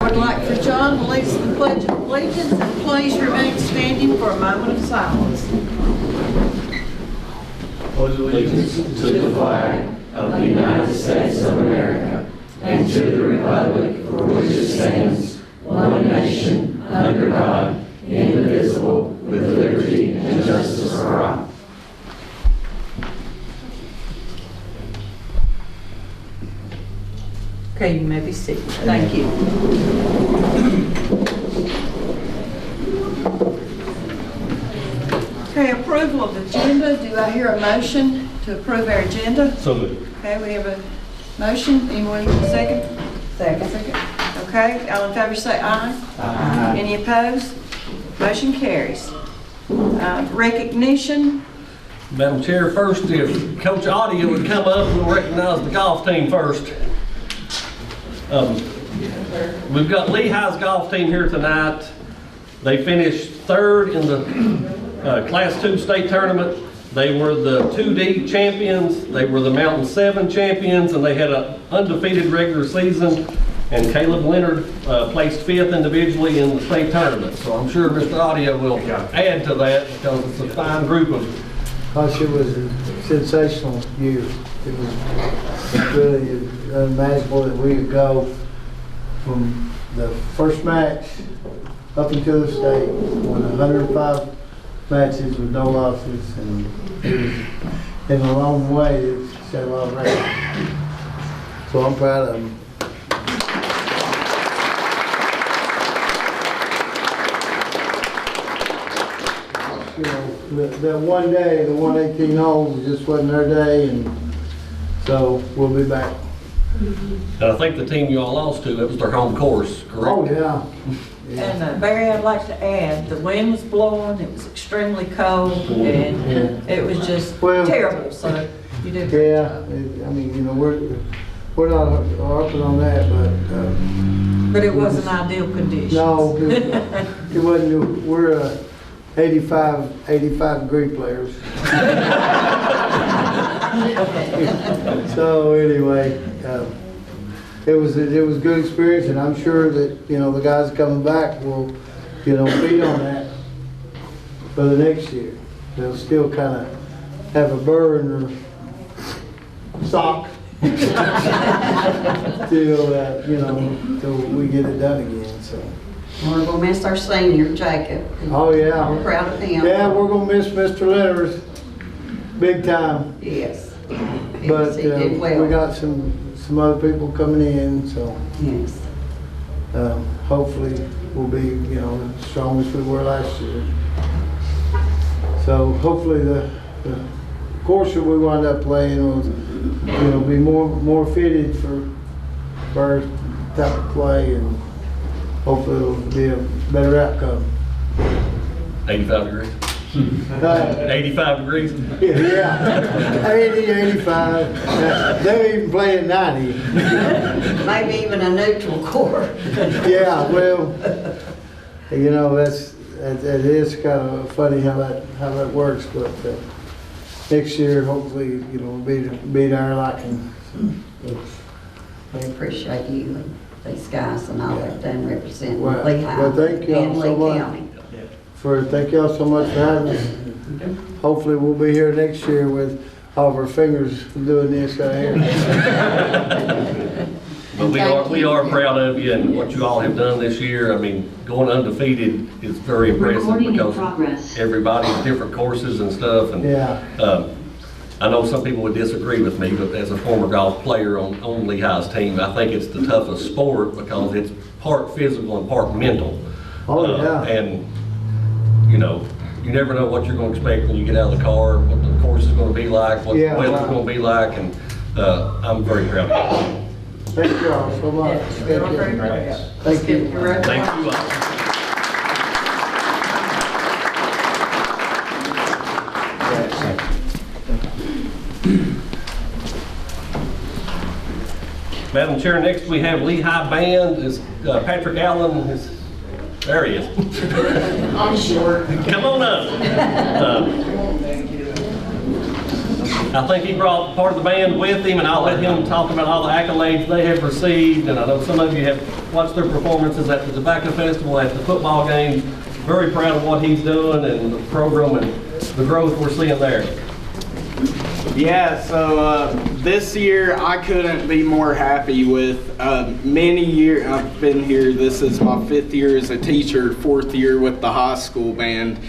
I'd like for John to lead us in the Pledge of Allegiance, and please remain standing for a moment of silence. Pledge allegiance to the flag of the United States of America and to the republic for which it stands, one nation, under God, indivisible, with liberty and justice for all. Okay, you may be seated. Thank you. Okay, approval of agenda. Do I hear a motion to approve our agenda? So moved. Okay, we have a motion. Anyone second? Second. Okay, all in favor say aye. Aye. Any opposed? Motion carries. Recognition. Madam Chair, first, if Coach Audio would come up, we'll recognize the golf team first. We've got Lehigh's golf team here tonight. They finished third in the Class 2 state tournament. They were the 2D champions, they were the Mountain 7 champions, and they had an undefeated regular season. And Caleb Leonard placed 5th individually in the state tournament. So I'm sure Mr. Audio will add to that because it's a fine group of. Gosh, it was a sensational year. It was really unimaginable that we could go from the first match up until the state with 105 matches with no losses, and it was in a long way. It set a lot of records. So I'm proud of them. You know, that one day, the 118 holes, just wasn't their day, and so we'll be back. And I think the team you all lost to, it was their home course, correct? Oh, yeah. And Barry, I'd like to add, the wind was blowing, it was extremely cold, and it was just terrible, so you did. Yeah, I mean, you know, we're not harping on that, But it wasn't ideal conditions. no, it wasn't. We're 85 degree players. So anyway, it was a good experience, and I'm sure that, you know, the guys coming back will, you know, feed on that for the next year. They'll still kind of have a burr in their sock till you know, till we get it done again. So. We're going to miss our senior, Jacob. Oh yeah. We're proud of him. Yeah, we're gonna miss Mr. Leonard big time. Yes. But He did well. we got some other people coming in, so Yes. hopefully we'll be, you know, as strong as we were last year. So hopefully the course that we wind up playing will, you know, be more fitted for our type of play, and hopefully it'll be a better outcome. 85 degrees. 85 degrees. Yeah, 80, 85. They're even playing 90. Maybe even a neutral court. Yeah, well, you know, that is kind of funny how that works, but next year hopefully, you know, we'll be our liking. We appreciate you and these guys and all that done representing Well, Lehigh well, thank y'all and so Lee much. County. Thank y'all so much for having us. Hopefully we'll be here next year with all of our fingers doing this right here. But we are proud of you and what you all have done this year. I mean, going undefeated is very impressive because everybody's different courses and stuff. And Yeah. I know some people would disagree with me, but as a former golf player on Lehigh's team, I think it's the toughest sport because it's part physical and part mental. Oh, yeah. And, you know, you never know what you're going to expect when you get out of the car, what the course is going to be like, what the weather's going to be like, and I'm very proud of you. Thank you all so much. We're all very proud. Thank you. Thank you all. Madam Chair, next we have Lehigh Band. Is Patrick Allen? There he is. I'm short. Come on up. I think he brought part of the band with him, and I'll let him talk about all the accolades they have received. And I know some of you have watched their performances at the Tobacco Festival, at the football games. Very proud of what he's doing and the program and the growth we're seeing there. Yeah, so this year I couldn't be more happy with many years. I've been here, this is my 5th year as a teacher, 4th year with the high school band.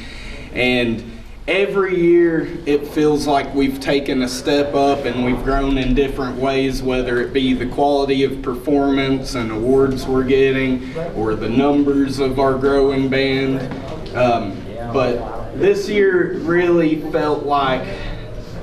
And every year it feels like we've taken a step up and we've grown in different ways, whether it be the quality of performance and awards we're getting or the numbers of our growing band. But this year really felt like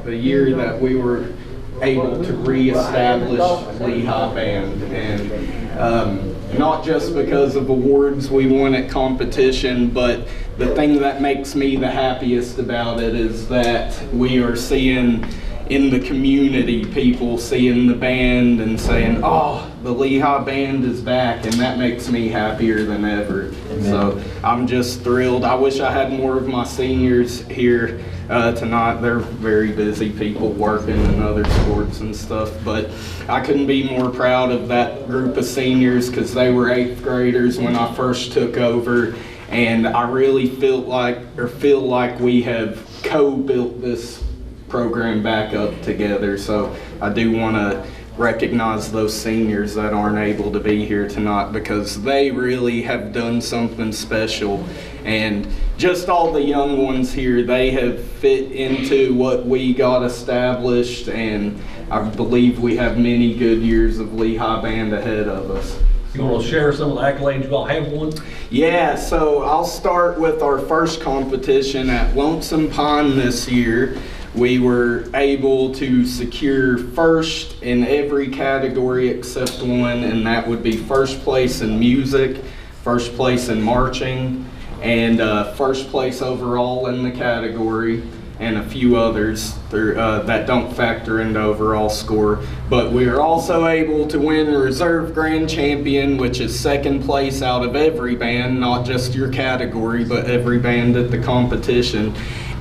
the year that we were able to reestablish Lehigh Band, and not just because of awards we won at competition, but the thing that makes me the happiest about it is that we are seeing in the community people seeing the band and saying, oh, the Lehigh Band is back, and that makes me happier than ever. Amen. So I'm just thrilled. I wish I had more of my seniors here tonight. They're very busy people working in other sports and stuff, but I couldn't be more proud of that group of seniors because they were 8th graders when I first took over, and I really feel like we have co-built this program back up together. So I do want to recognize those seniors that aren't able to be here tonight because they really have done something special. And just all the young ones here, they have fit into what we got established, and I believe we have many good years of Lehigh Band ahead of us. You want to share some of the accolades you all have won? Yeah, so I'll start with our first competition at Lonesome Pine this year. We were able to secure first in every category except one, and that would be first place in music, first place in marching, and first place overall in the category, and a few others that don't factor into overall score. But we are also able to win Reserve Grand Champion, which is 2nd place out of every band, not just your category, but every band at the competition,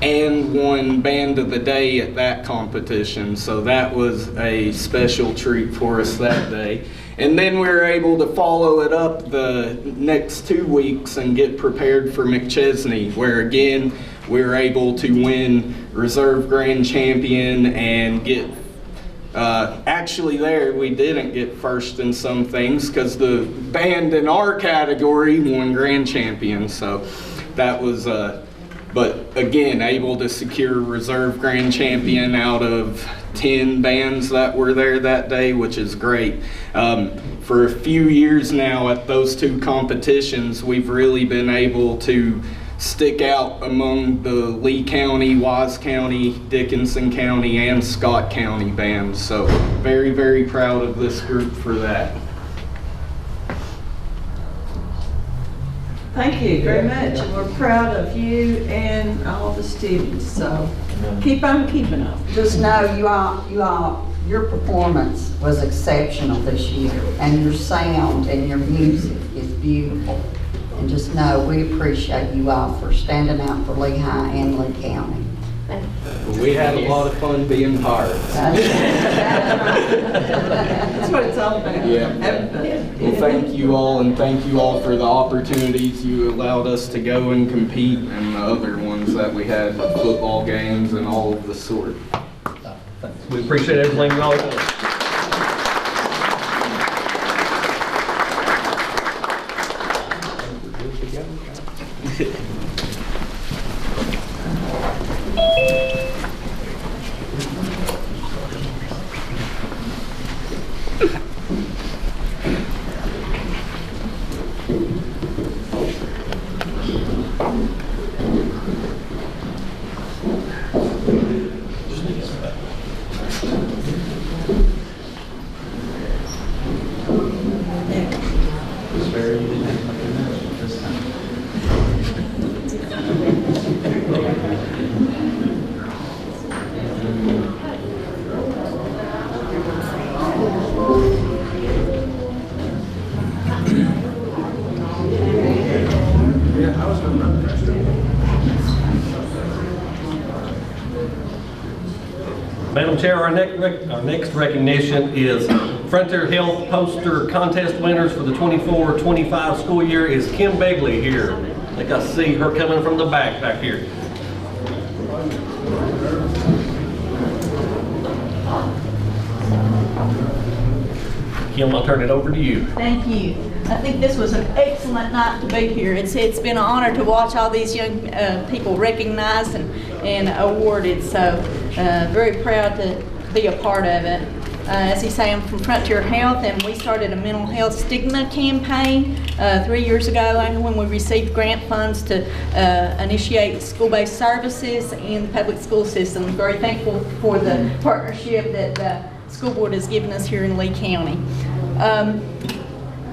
and won Band of the Day at that competition. So that was a special treat for us that day. And then we were able to follow it up the next 2 weeks and get prepared for McChesney, where again, we were able to win Reserve Grand Champion and get, actually there we didn't get first in some things because the band in our category won Grand Champion. So that was, but again, able to secure Reserve Grand Champion out of 10 bands that were there that day, which is great. For a few years now at those 2 competitions, we've really been able to stick out among the Lee County, Wise County, Dickinson County, and Scott County bands. So very, very proud of this group for that. Thank you very much, and we're proud of you and all the students, so keep on keeping up. Just know your performance was exceptional this year, and your sound and your music is beautiful. And just know we appreciate you all for standing out for Lehigh and Lee County. We had a lot of fun being pirates. That's what it's all about. Yeah. Well, thank you all, and thank you all for the opportunities you allowed us to go and compete, and the other ones that we had, the football games and all of the sort. We appreciate everything you all done. Madam Madam Chair, our next recognition is Frontier Health Poster Contest winners for the 24-25 school year is Kim Begley here. I think I see her coming from the back here. Kim, I'll turn it over to you. Thank you. I think this was an excellent night to be here. It's been an honor to watch all these young people recognized and awarded, so very proud to be a part of it. As you say, I'm from Frontier Health, and we started a mental health stigma campaign 3 years ago when we received grant funds to initiate school-based services in the public school system. I'm very thankful for the partnership that the school board has given us here in Lee County.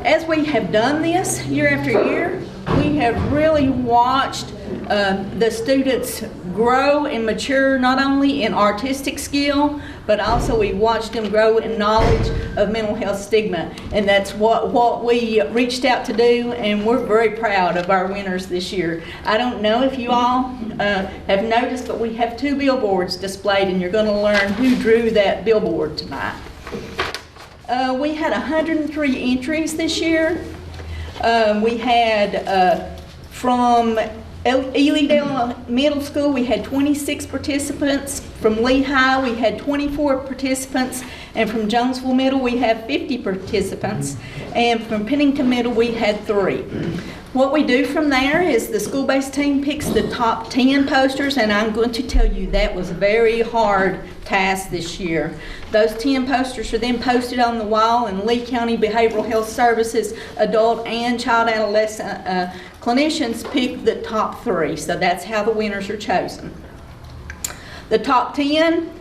As we have done this year after year, we have really watched the students grow and mature, not only in artistic skill, but also we watched them grow in knowledge of mental health stigma. And that's what we reached out to do, and we're very proud of our winners this year. I don't know if you all have noticed, but we have 2 billboards displayed, and you're going to learn who drew that billboard tonight. We had 103 entries this year. We had from Elydale Middle School, we had 26 participants. From Lehigh, we had 24 participants. And from Jonesville Middle, we have 50 participants. And from Pennington Middle, we had 3. What we do from there is the school-based team picks the top 10 posters, and I'm going to tell you that was a very hard task this year. Those 10 posters are then posted on the wall, and Lee County Behavioral Health Services adult and child adolescent clinicians pick the top 3, so that's how the winners are chosen. The top 10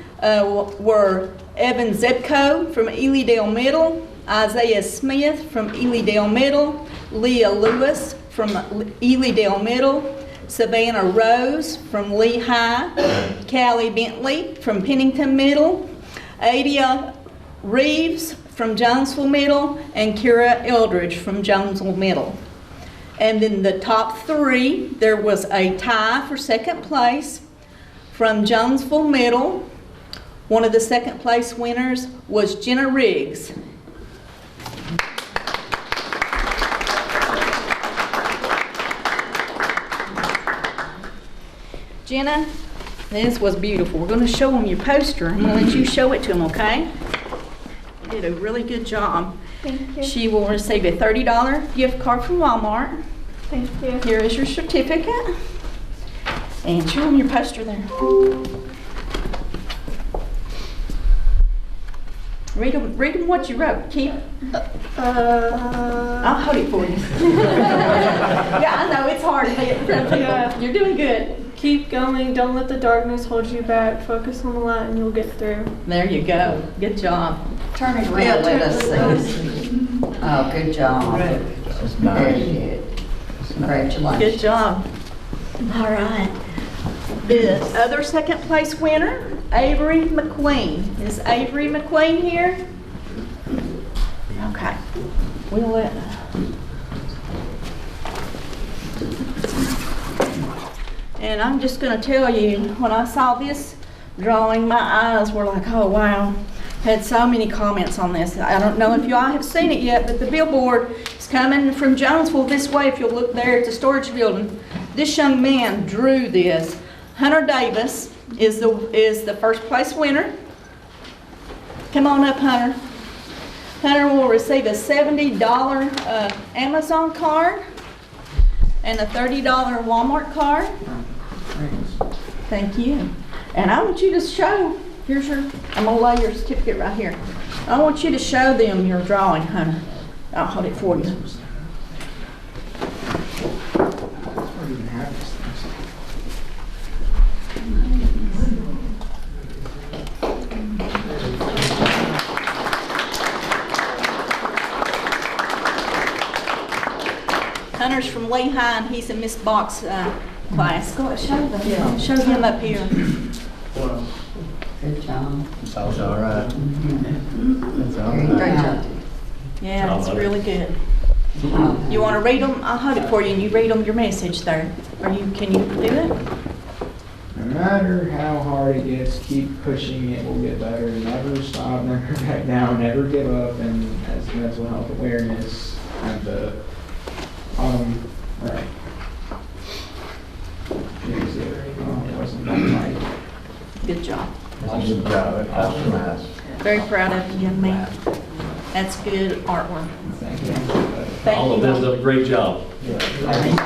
were Evan Zebko from Elydale Middle, Isaiah Smith from Elydale Middle, Leah Lewis from Elydale Middle, Savannah Rose from Lehigh, Callie Bentley from Pennington Middle, Adia Reeves from Jonesville Middle, and Kira Eldridge from Jonesville Middle. And then the top 3, there was a tie for second place from Jonesville Middle. One of the second place winners was Jenna Riggs. Jenna, this was beautiful. We're going to show them your poster. I'm going to let you show it to them, okay? You did a really good job. Thank you. She will receive a $30 gift card from Walmart. Thank you. Here is your certificate. And show them your poster there. Read them what you wrote. Keep. I'll hold it for you. Yeah, I know, it's hard to get in front of people. Yeah. You're doing good. Keep going. Don't let the darkness hold you back. Focus on the light and you'll get through. There you go. Good job. Turn it around, let us see. Oh, good job. Very good. Congratulations. Good job. All right. The other second place winner, Avery McQueen. Is Avery McQueen here? Okay. We'll let. And I'm just going to tell you, when I saw this drawing, my eyes were like, oh wow. Had so many comments on this. I don't know if you all have seen it yet, but the billboard is coming from Jonesville this way. If you'll look there at the storage building, this young man drew this. Hunter Davis is the first place winner. Come on up, Hunter. Hunter will receive a $70 Amazon card and a $30 Walmart card. Thank you. And I want you to show, I'm gonna lay your certificate right here. I want you to show them your drawing, Hunter. I'll hold it for you. Hunter's from Lehigh, and he's in Miss Bach's class. Go ahead, show them. Yeah. Show him up here. Wow. Good job. It's all right. It's all Great right. job. Yeah, it's really good. You want to read them? I'll hold it for you, and you read them your message there. Can you do it? no matter how hard it gets, keep pushing, it will get better. Never stop, never back down, never give up. And as mental health awareness at the right. Wasn't that right? Good job. Awesome job. Awesome. Very proud of you, young man. That's good artwork. Thank you. Thank All of you. them did a great job. Alrighty.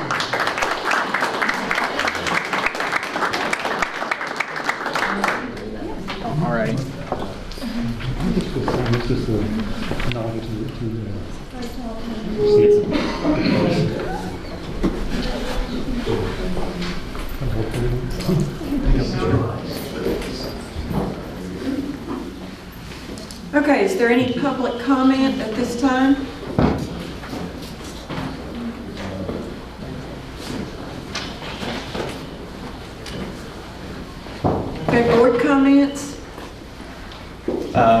Okay, is there any public comment at this time? Okay, board comments?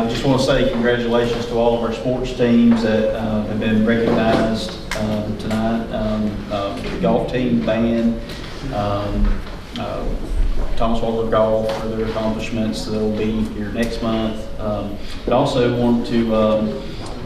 Just want to say congratulations to all of our sports teams that have been recognized tonight. The golf team, band, Thomas Walker Golf for their accomplishments. They'll be here next month. But also want to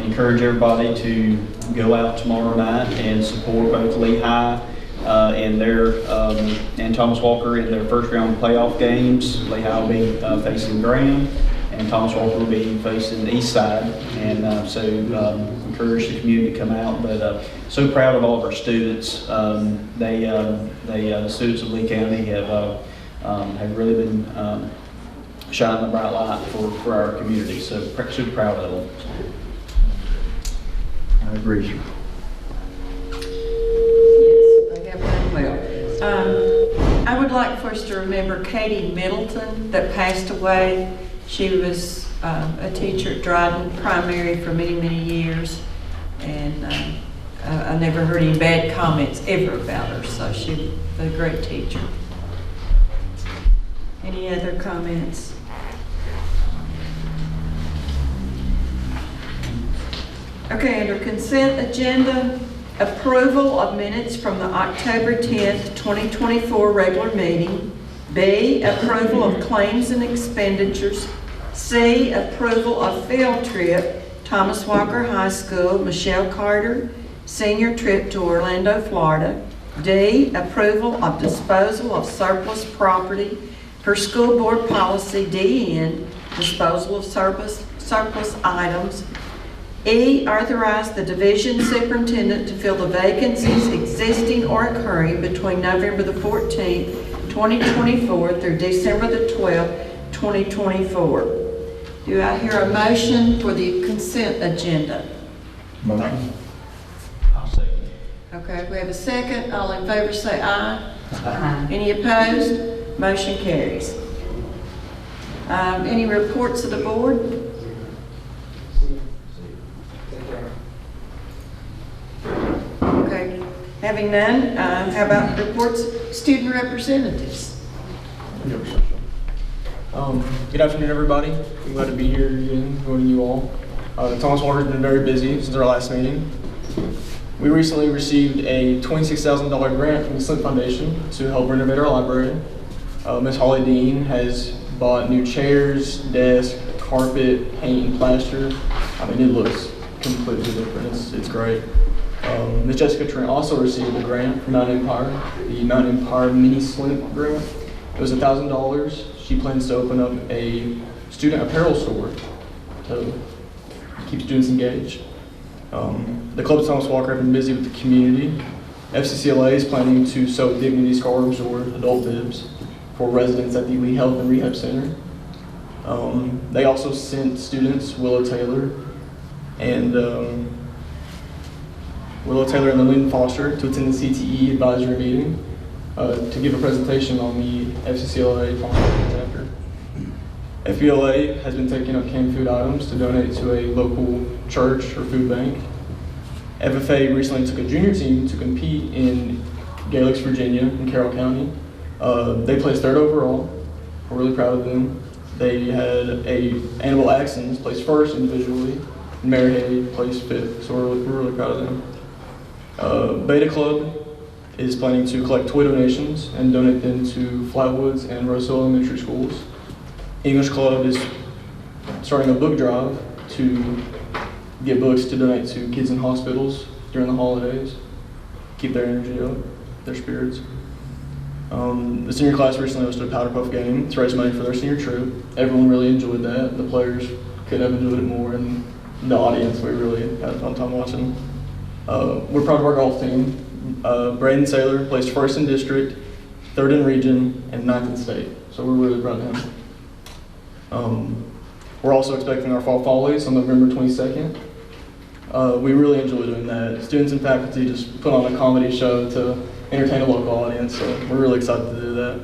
encourage everybody to go out tomorrow night and support both Lehigh and Thomas Walker in their first round playoff games. Lehigh will be facing Graham, and Thomas Walker will be facing the East Side. And so encourage the community to come out. But so proud of all of our students. The students of Lee County have really been shining a bright light for our community. So super proud of them. I agree. Yes, they have done well. I would like for us to remember Katie Middleton that passed away. She was a teacher at Dryden Primary for many, many years, and I never heard any bad comments ever about her, so she was a great teacher. Any other comments? Okay, under consent agenda, approval of minutes from the October 10th, 2024 regular meeting. B, approval of claims and expenditures. C, approval of field trip, Thomas Walker High School, Michelle Carter, senior trip to Orlando, Florida. D, approval of disposal of surplus property per school board policy DN, disposal of surplus items. E, authorize the division superintendent to fill the vacancies existing or occurring between November the 14th, 2024 through December the 12th, 2024. Do I hear a motion for the consent agenda? Motion. I'll second. Okay, we have a second. All in favor say aye. Aye. Any opposed? Motion carries. Any reports of the board? Okay, having none, how about reports, student representatives? Good afternoon, everybody. I'm glad to be here again, joining you all. Thomas Walker's been very busy since our last meeting. We recently received a $26,000 grant from the Slint Foundation to help renovate our library. Ms. Holly Dean has bought new chairs, desk, carpet, paint, and plaster. I mean, it looks completely different. It's great. Ms. Jessica Trent also received a grant from Mount Empire, the Mount Empire Mini Slint grant. It was $1,000. She plans to open up a student apparel store to keep students engaged. The Club of Thomas Walker have been busy with the community. FCCLA is planning to sew dignity scarves or adult bibs for residents at the Lee Health and Rehab Center. They also sent students Willow Taylor and Lynn Foster to attend the CTE advisory meeting to give a presentation on the FCCLA Foster chapter. FBLA has been taking up canned food items to donate to a local church or food bank. FFA recently took a junior team to compete in Galix, Virginia, in Carroll County. They placed 3rd overall. We're really proud of them. They had Annabelle Axons placed 1st individually, and Mary Hay placed 5th, so we're really proud of them. Beta Club is planning to collect toy donations and donate them to Flatwoods and Roseville Elementary Schools. English Club is starting a book drive to get books to donate to kids in hospitals during the holidays, keep their energy up, their spirits. The senior class recently hosted a Powder Puff game to raise money for their senior trip. Everyone really enjoyed that. The players could have enjoyed it more, and the audience, we really had a fun time watching. We're proud of our golf team. Braden Saylor placed first in district, third in region, and ninth in state. So we're really proud of him. We're also expecting our Fall Follies on November 22nd. We really enjoy doing that. Students and faculty just put on a comedy show to entertain a local audience, so we're really excited to do that.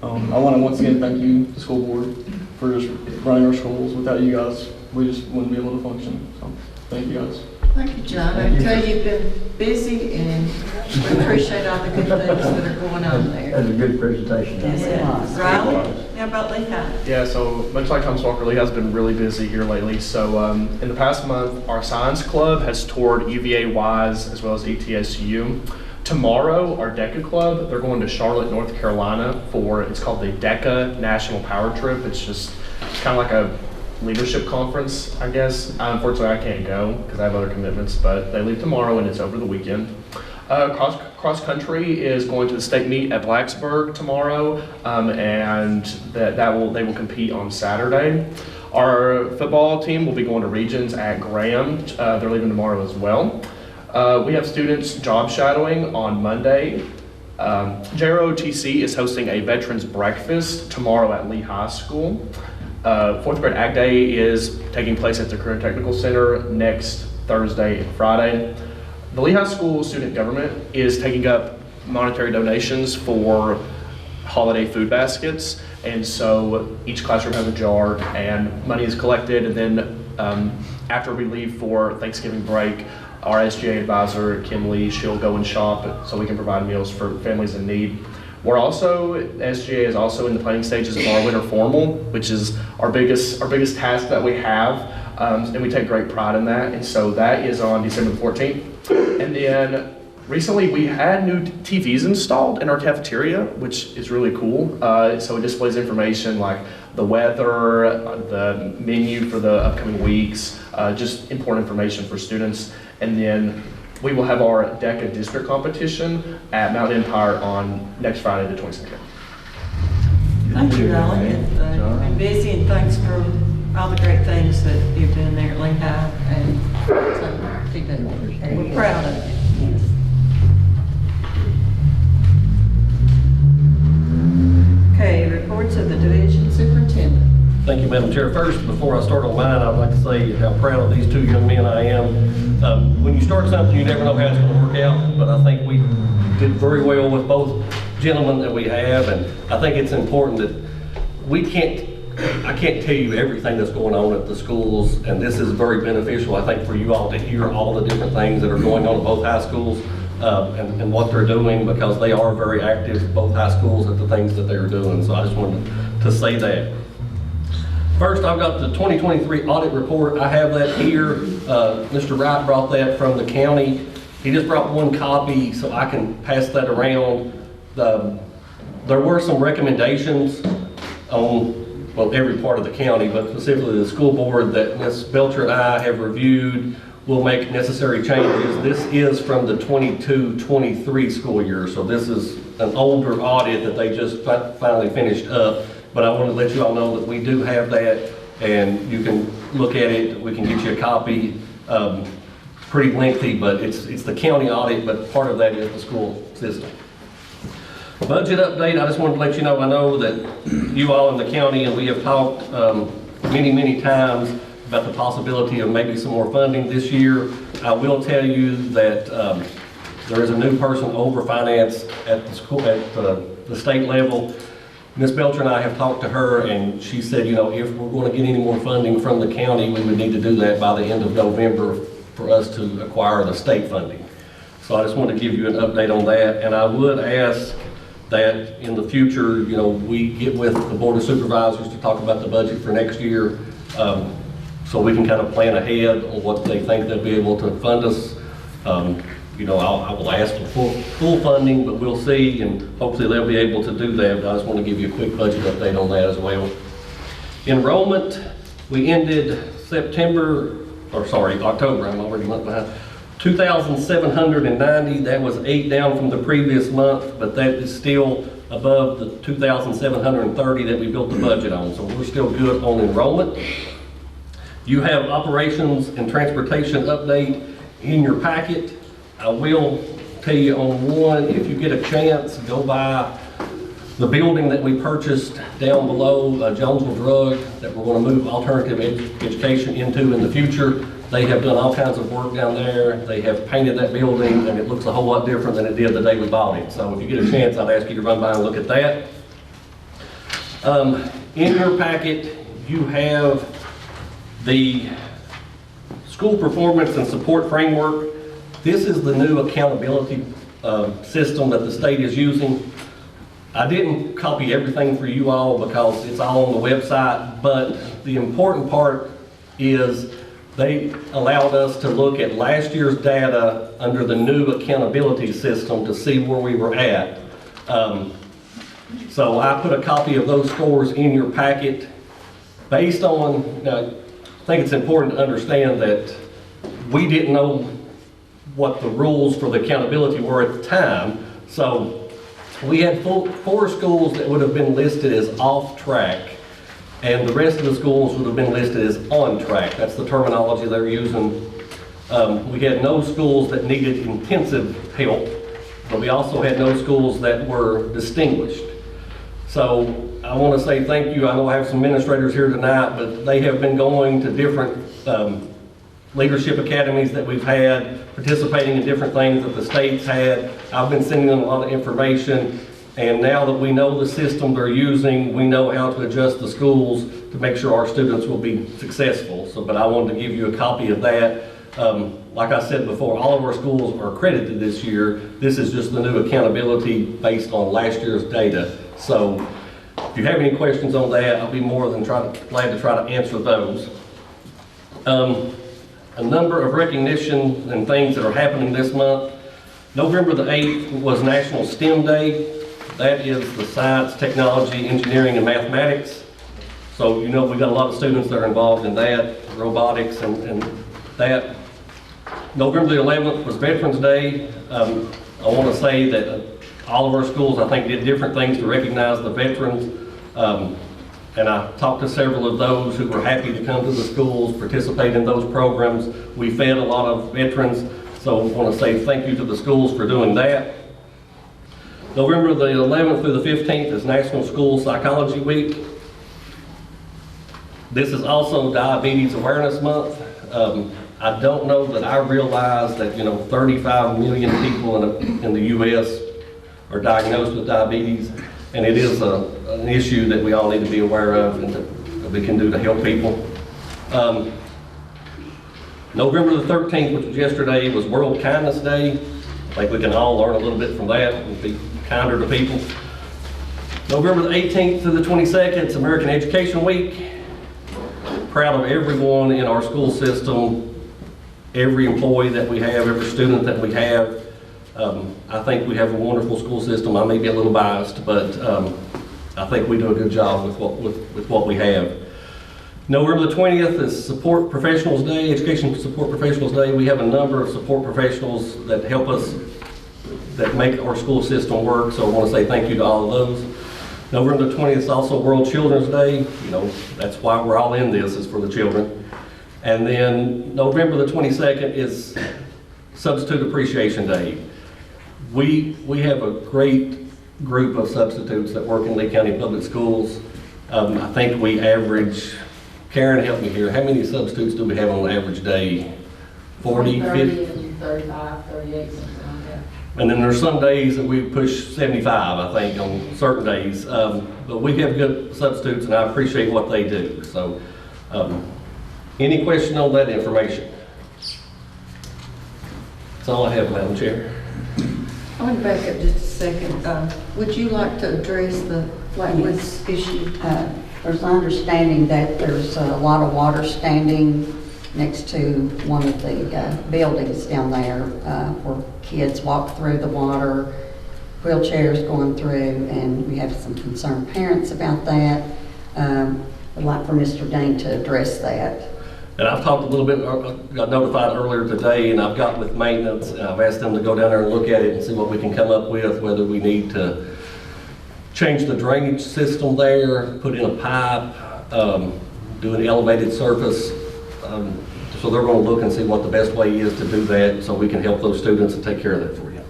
I want to once again thank you, the school board, for just running our schools. Without you guys, we just wouldn't be able to function. So thank you guys. Thank you, John. I can tell you've been busy, and we appreciate all the good things that are going on there. That's a good presentation. Yes. Riley, how about Lehigh? Yeah, so much like Thomas Walker, Lehigh's been really busy here lately. So in the past month, our science club has toured UVA Wise as well as ETSU. Tomorrow, our DECA club, they're going to Charlotte, North Carolina for, it's called the DECA National Power Trip. It's kind of like a leadership conference, I guess. Unfortunately, I can't go because I have other commitments, but they leave tomorrow and it's over the weekend. Cross country is going to the state meet at Blacksburg tomorrow, and they will compete on Saturday. Our football team will be going to regions at Graham. They're leaving tomorrow as well. We have students job shadowing on Monday. JROTC is hosting a veterans breakfast tomorrow at Lee High School. Fourth grade Ag Day is taking place at the Career Technical Center next Thursday and Friday. The Lee High School student government is taking up monetary donations for holiday food baskets, and so each classroom has a jar and money is collected, and then after we leave for Thanksgiving break, our SGA advisor, Kim Lee, she'll go and shop so we can provide meals for families in need. SGA is also in the planning stages of our winter formal, which is our biggest task that we have, and we take great pride in that. And so that is on December the 14th. And then recently we had new TVs installed in our cafeteria, which is really cool. So it displays information like the weather, the menu for the upcoming weeks, just important information for students. And then we will have our DECA district competition at Mount Empire on next Friday, the 22nd. Thank you, Riley. You've been busy, and thanks for all the great things that you've done there at Lehigh, and so keep it. We're proud of you. Okay, reports of the division superintendent. Thank you, Madam Chair. First, before I start on mine, I'd like to say how proud of these two young men I am. When you start something, you never know how it's going to work out, but I think we did very well with both gentlemen that we have, and I think it's important that I can't tell you everything that's going on at the schools, and this is very beneficial, I think, for you all to hear all the different things that are going on at both high schools and what they're doing, because they are very active, both high schools, at the things that they're doing. So I just wanted to say that. First, I've got the 2023 audit report. I have that here. Mr. Wright brought that from the county. He just brought one copy so I can pass that around. There were some recommendations on, well, every part of the county, but specifically the school board that Ms. Belcher and I have reviewed. Will make necessary changes. This is from the 22-23 school year, so this is an older audit that they just finally finished up. But I want to let you all know that we do have that, and you can look at it. We can get you a copy. Pretty lengthy, but it's the county audit, but part of that is the school system. Budget update, I just wanted to let you know, I know that you all in the county, and we have talked many times about the possibility of maybe some more funding this year. I will tell you that there is a new person over finance at the school, at the state level. Ms. Belcher and I have talked to her, and she said, you know, if we're going to get any more funding from the county, we would need to do that by the end of November for us to acquire the state funding. So I just want to give you an update on that, and I would ask that in the future, you know, we get with the Board of Supervisors to talk about the budget for next year, so we can kind of plan ahead on what they think they'll be able to fund us. I will ask for full funding, but we'll see, and hopefully they'll be able to do that. But I just want to give you a quick budget update on that as well. Enrollment, we ended October, I'm already a month behind, 2,790. That was 8 down from the previous month, but that is still above the 2,730 that we built the budget on. So we're still good on enrollment. You have operations and transportation update in your packet. I will tell you on one, if you get a chance, go by the building that we purchased down below Jonesville Drug that we're going to move alternative education into in the future. They have done all kinds of work down there. They have painted that building, and it looks a whole lot different than it did the day we bought it. So if you get a chance, I'd ask you to run by and look at that. In your packet, you have the school performance and support framework. This is the new accountability system that the state is using. I didn't copy everything for you all because it's all on the website, but the important part is they allowed us to look at last year's data under the new accountability system to see where we were at. So I put a copy of those scores in your packet based on, I think it's important to understand that we didn't know what the rules for the accountability were at the time. So we had 4 schools that would have been listed as off track, and the rest of the schools would have been listed as on track. That's the terminology they're using. We had no schools that needed intensive help, but we also had no schools that were distinguished. So I want to say thank you. I know I have some administrators here tonight, but they have been going to different leadership academies that we've had, participating in different things that the state's had. I've been sending them a lot of information, and now that we know the system they're using, we know how to adjust the schools to make sure our students will be successful. But I wanted to give you a copy of that. Like I said before, all of our schools are accredited this year. This is just the new accountability based on last year's data. So if you have any questions on that, I'll be more than glad to try to answer those. A number of recognition and things that are happening this month. November the 8th was National STEM Day. That is the science, technology, engineering, and mathematics. So we got a lot of students that are involved in that, robotics and that. November the 11th was Veterans Day. I want to say that all of our schools, I think, did different things to recognize the veterans. And I talked to several of those who were happy to come to the schools, participate in those programs. We fed a lot of veterans, so I want to say thank you to the schools for doing that. November the 11th through the 15th is National School Psychology Week. This is also Diabetes Awareness Month. I don't know that I realized that 35 million people in the U.S. are diagnosed with diabetes, and it is an issue that we all need to be aware of and that we can do to help people. November the 13th, which was yesterday, was World Kindness Day. I think we can all learn a little bit from that and be kinder to people. November the 18th to the 22nd, it's American Education Week. Proud of everyone in our school system, every employee that we have, every student that we have. I think we have a wonderful school system. I may be a little biased, but I think we do a good job with what we have. November the 20th is Support Professionals Day, Education Support Professionals Day. We have a number of support professionals that help us, that make our school system work, so I want to say thank you to all of those. November the 20th is also World Children's Day. That's why we're all in this, is for the children. And then November the 22nd is Substitute Appreciation Day. We have a great group of substitutes that work in Lee County Public Schools. I think we average, Karen, help me here, how many substitutes do we have on an average day? 40, 50? 35, 38, something like that. And then there's some days that we push 75, I think, on certain days. But we have good substitutes, and I appreciate what they do. So, any question on that information? That's all I have, Madam Chair. I want to back up just a second. Would you like to address the flatwoods issue? There's an understanding that there's a lot of water standing next to one of the buildings down there where kids walk through the water, wheelchairs going through, and we have some concerned parents about that. I'd like for Mr. Dane to address that. And I've talked a little bit, got notified earlier today, and I've got with maintenance, and I've asked them to go down there and look at it and see what we can come up with, whether we need to change the drainage system there, put in a pipe, do an elevated surface. So they're going to look and see what the best way is to do that, so we can help those students and take care of that for you.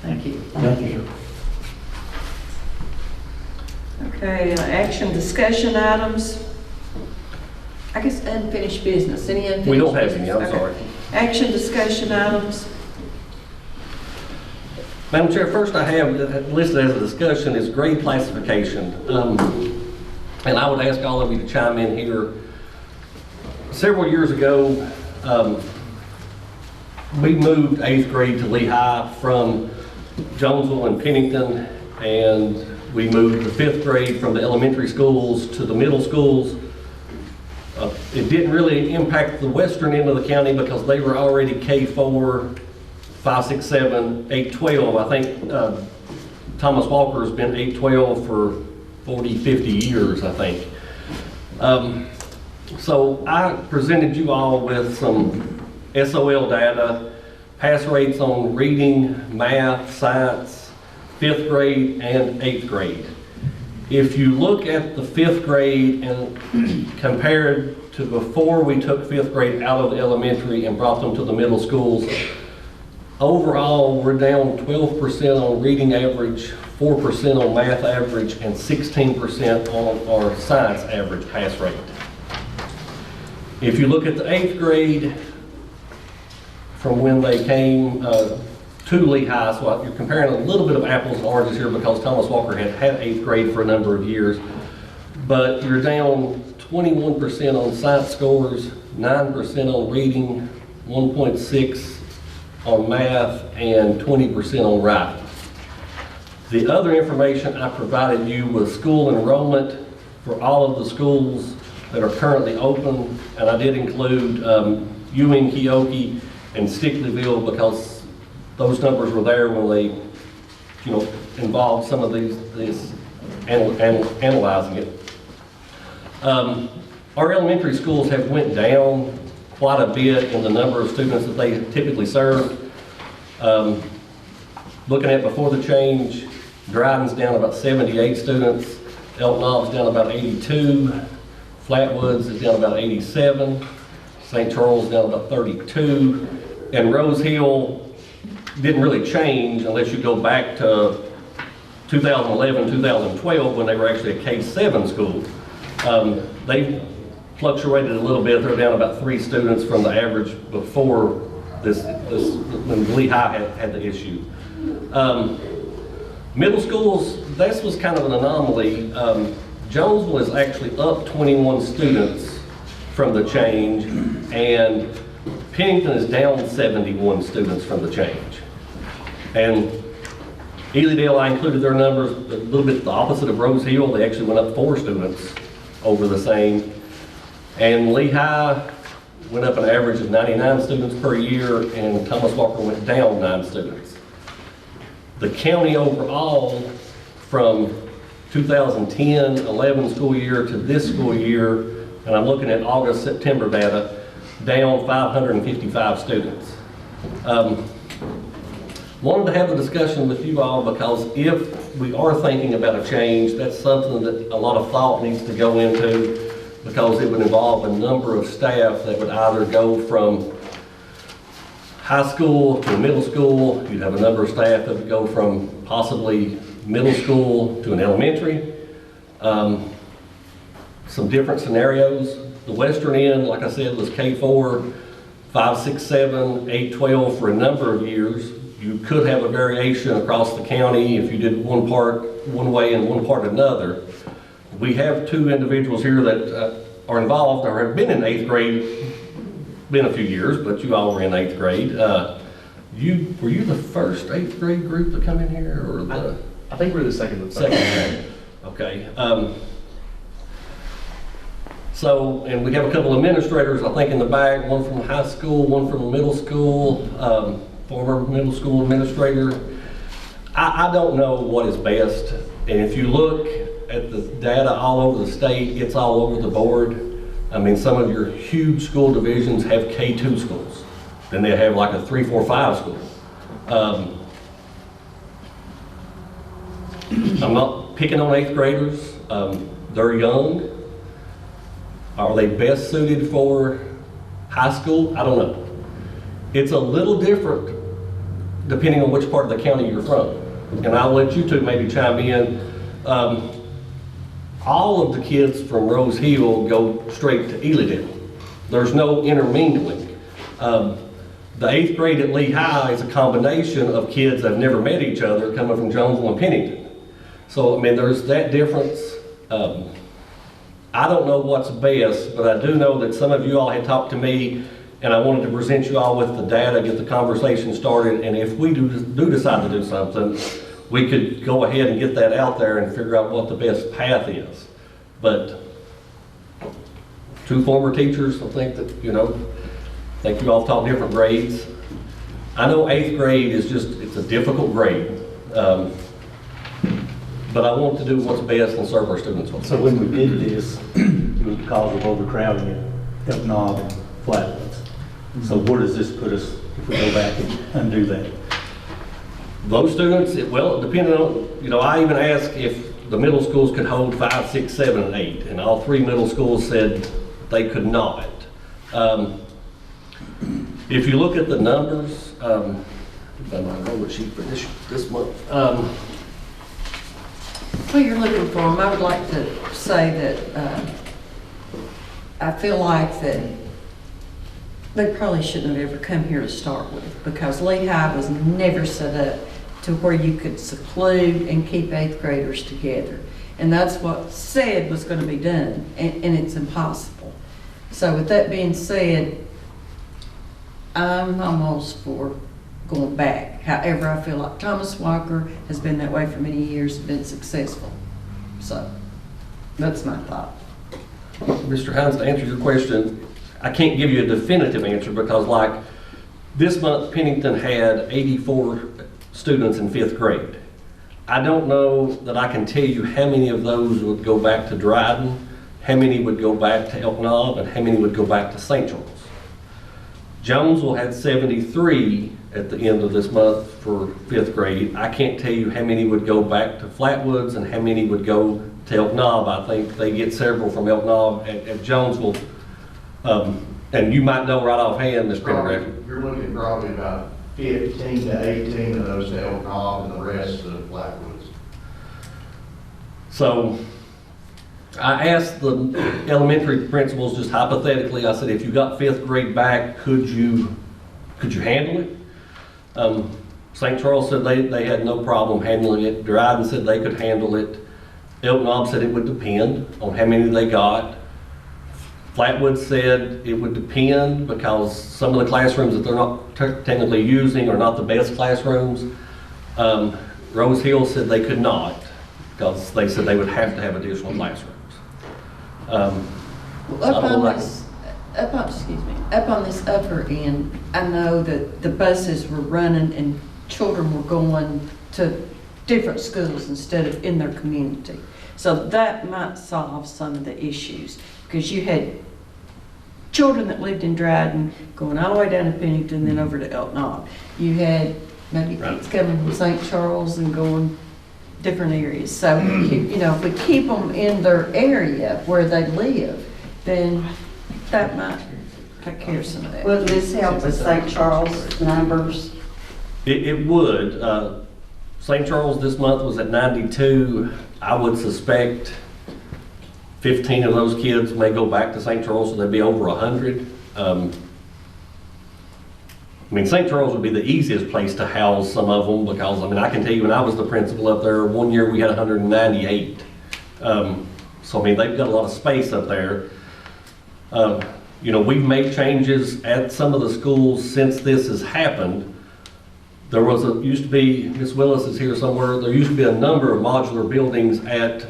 Thank you. Thank you. Okay, action discussion items. I guess unfinished business. Any unfinished We don't have any, business? I'm Okay. sorry. Action discussion items. Madam Chair, first I have listed as a discussion is grade classification. And I would ask all of you to chime in here. Several years ago, we moved 8th grade to Lehigh from Jonesville and Pennington, and we moved the 5th grade from the elementary schools to the middle schools. It didn't really impact the western end of the county because they were already K4, 5, 6, 7, 8, 12. I think Thomas Walker's been 8, 12 for 40, 50 years, I think. So I presented you all with some SOL data, pass rates on reading, math, science, 5th grade and 8th grade. If you look at the 5th grade and compared to before we took 5th grade out of the elementary and brought them to the middle schools, overall we're down 12% on reading average, 4% on math average, and 16% on our science average pass rate. If you look at the 8th grade, from when they came to Lehigh, so you're comparing a little bit of apples and oranges here because Thomas Walker had 8th grade for a number of years, but you're down 21% on science scores, 9% on reading, 1.6 on math, and 20% on writing. The other information I provided you was school enrollment for all of the schools that are currently open, and I did include Ewing, Keokee, and Stickleyville because those numbers were there when they, involved some of these analyzing it. Our elementary schools have went down quite a bit in the number of students that they typically serve. Looking at before the change, Dryden's down about 78 students, Elk Knob's down about 82, Flatwoods is down about 87, St. Charles down about 32, and Rose Hill didn't really change unless you go back to 2011, 2012 when they were actually a K-7 school. They fluctuated a little bit. They're down about 3 students from the average before this when Lehigh had the issue. Middle schools, this was kind of an anomaly. Jonesville is actually up 21 students from the change, and Pennington is down 71 students from the change. And Elydale, I included their numbers a little bit the opposite of Rose Hill. They actually went up 4 students over the same. And Lehigh went up an average of 99 students per year, and Thomas Walker went down 9 students. The county overall, from 2010-11 school year to this school year, and I'm looking at August, September data, down 555 students. Wanted to have a discussion with you all because if we are thinking about a change, that's something that a lot of thought needs to go into because it would involve a number of staff that would either go from high school to middle school. You'd have a number of staff that would go from possibly middle school to an elementary. Some different scenarios. The western end, like I said, was K4, 5, 6, 7, 8, 12 for a number of years. You could have a variation across the county if you did one part one way and one part another. We have 2 individuals here that are involved or have been in 8th grade, been a few years, but you all were in 8th grade. Were you the first 8th grade group to come in here, or the? I think we're the second. Second grade. Okay. So, and we have a couple administrators, I think, in the back, one from the high school, one from the middle school, former middle school administrator. I don't know what is best, and if you look at the data all over the state, it's all over the board. I mean, some of your huge school divisions have K2 schools. Then they have like a 3, 4, 5 school. I'm not picking on 8th graders. They're young. Are they best suited for high school? I don't know. It's a little different depending on which part of the county you're from. And I'll let you two maybe chime in. All of the kids from Rose Hill go straight to Elydale. There's no intermingling. The 8th grade at Lehigh is a combination of kids that have never met each other coming from Jonesville and Pennington. So, I mean, there's that difference. I don't know what's best, but I do know that some of you all had talked to me, and I wanted to present you all with the data, get the conversation started, and if we do decide to do something, we could go ahead and get that out there and figure out what the best path is. But 2 former teachers, I think that, you know, I think you all taught different grades. I know 8th grade is just, it's a difficult grade. But I want to do what's best and serve our students. So when we did this, it was because of overcrowding at Elk Knob and Flatwoods. So where does this put us if we go back and undo that? Those students, well, depending on, you know, I even asked if the middle schools could hold 5, 6, 7, and 8, and all 3 middle schools said they could not. If you look at the numbers, I've got my enrollment sheet for this month. Well, you're looking for them. I would like to say that I feel like that they probably shouldn't have ever come here to start with, because Lehigh was never set up to where you could seclude and keep 8th graders together. And that's what said was going to be done, and it's impossible. So with that being said, I'm almost for going back. However, I feel like Thomas Walker has been that way for many years and been successful. So that's my thought. Mr. Hines, to answer your question, I can't give you a definitive answer because, like, this month Pennington had 84 students in 5th grade. I don't know that I can tell you how many of those would go back to Dryden, how many would go back to Elk Knob, and how many would go back to St. Charles. Jonesville had 73 at the end of this month for 5th grade. I can't tell you how many would go back to Flatwoods and how many would go to Elk Knob. I think they get several from Elk Knob at Jonesville. And you might know right offhand, Mr. Pendergraft. You're looking at probably about 15 to 18 of those to Elk Knob and the rest to Flatwoods. So I asked the elementary principals just hypothetically, I said, if you got 5th grade back, could you handle it? St. Charles said they had no problem handling it. Dryden said they could handle it. Elk Knob said it would depend on how many they got. Flatwood said it would depend because some of the classrooms that they're not technically using are not the best classrooms. Rose Hill said they could not because they said they would have to have additional classrooms. Up on this upper end, I know that the buses were running and children were going to different schools instead of in their community. So that might solve some of the issues, because you had children that lived in Dryden going all the way down to Pennington, then over to Elk Knob. You had maybe kids coming from St. Charles and going different areas. So, you know, if we keep them in their area where they live, then that might take care of some of that. Will this help with St. Charles numbers? It would. St. Charles this month was at 92. I would suspect 15 of those kids may go back to St. Charles, so they'd be over 100. I mean, St. Charles would be the easiest place to house some of them because, I mean, I can tell you when I was the principal up there, one year we had 198. So, I mean, they've got a lot of space up there. You know, we've made changes at some of the schools since this has happened. There used to be, Miss Willis is here somewhere, there used to be a number of modular buildings at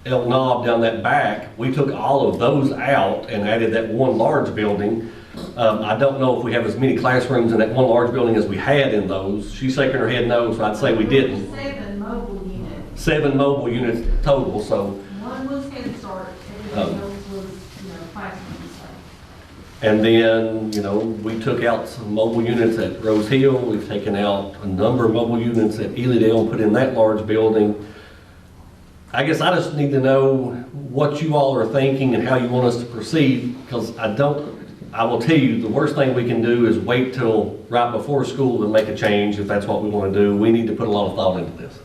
El Knob down that back, we took all of those out and added that one large building. I don't know if we have as many classrooms in that one large building as we had in those. She's shaking her head no, so I'd say we didn't. 7 mobile units. 7 mobile units total, so. One was Head Start, everything else was, classroom. And then, we took out some mobile units at Rose Hill. We've taken out a number of mobile units at Elydale and put in that large building. I guess I just need to know what you all are thinking and how you want us to proceed, because I will tell you, the worst thing we can do is wait till right before school and make a change if that's what we want to do. We need to put a lot of thought into this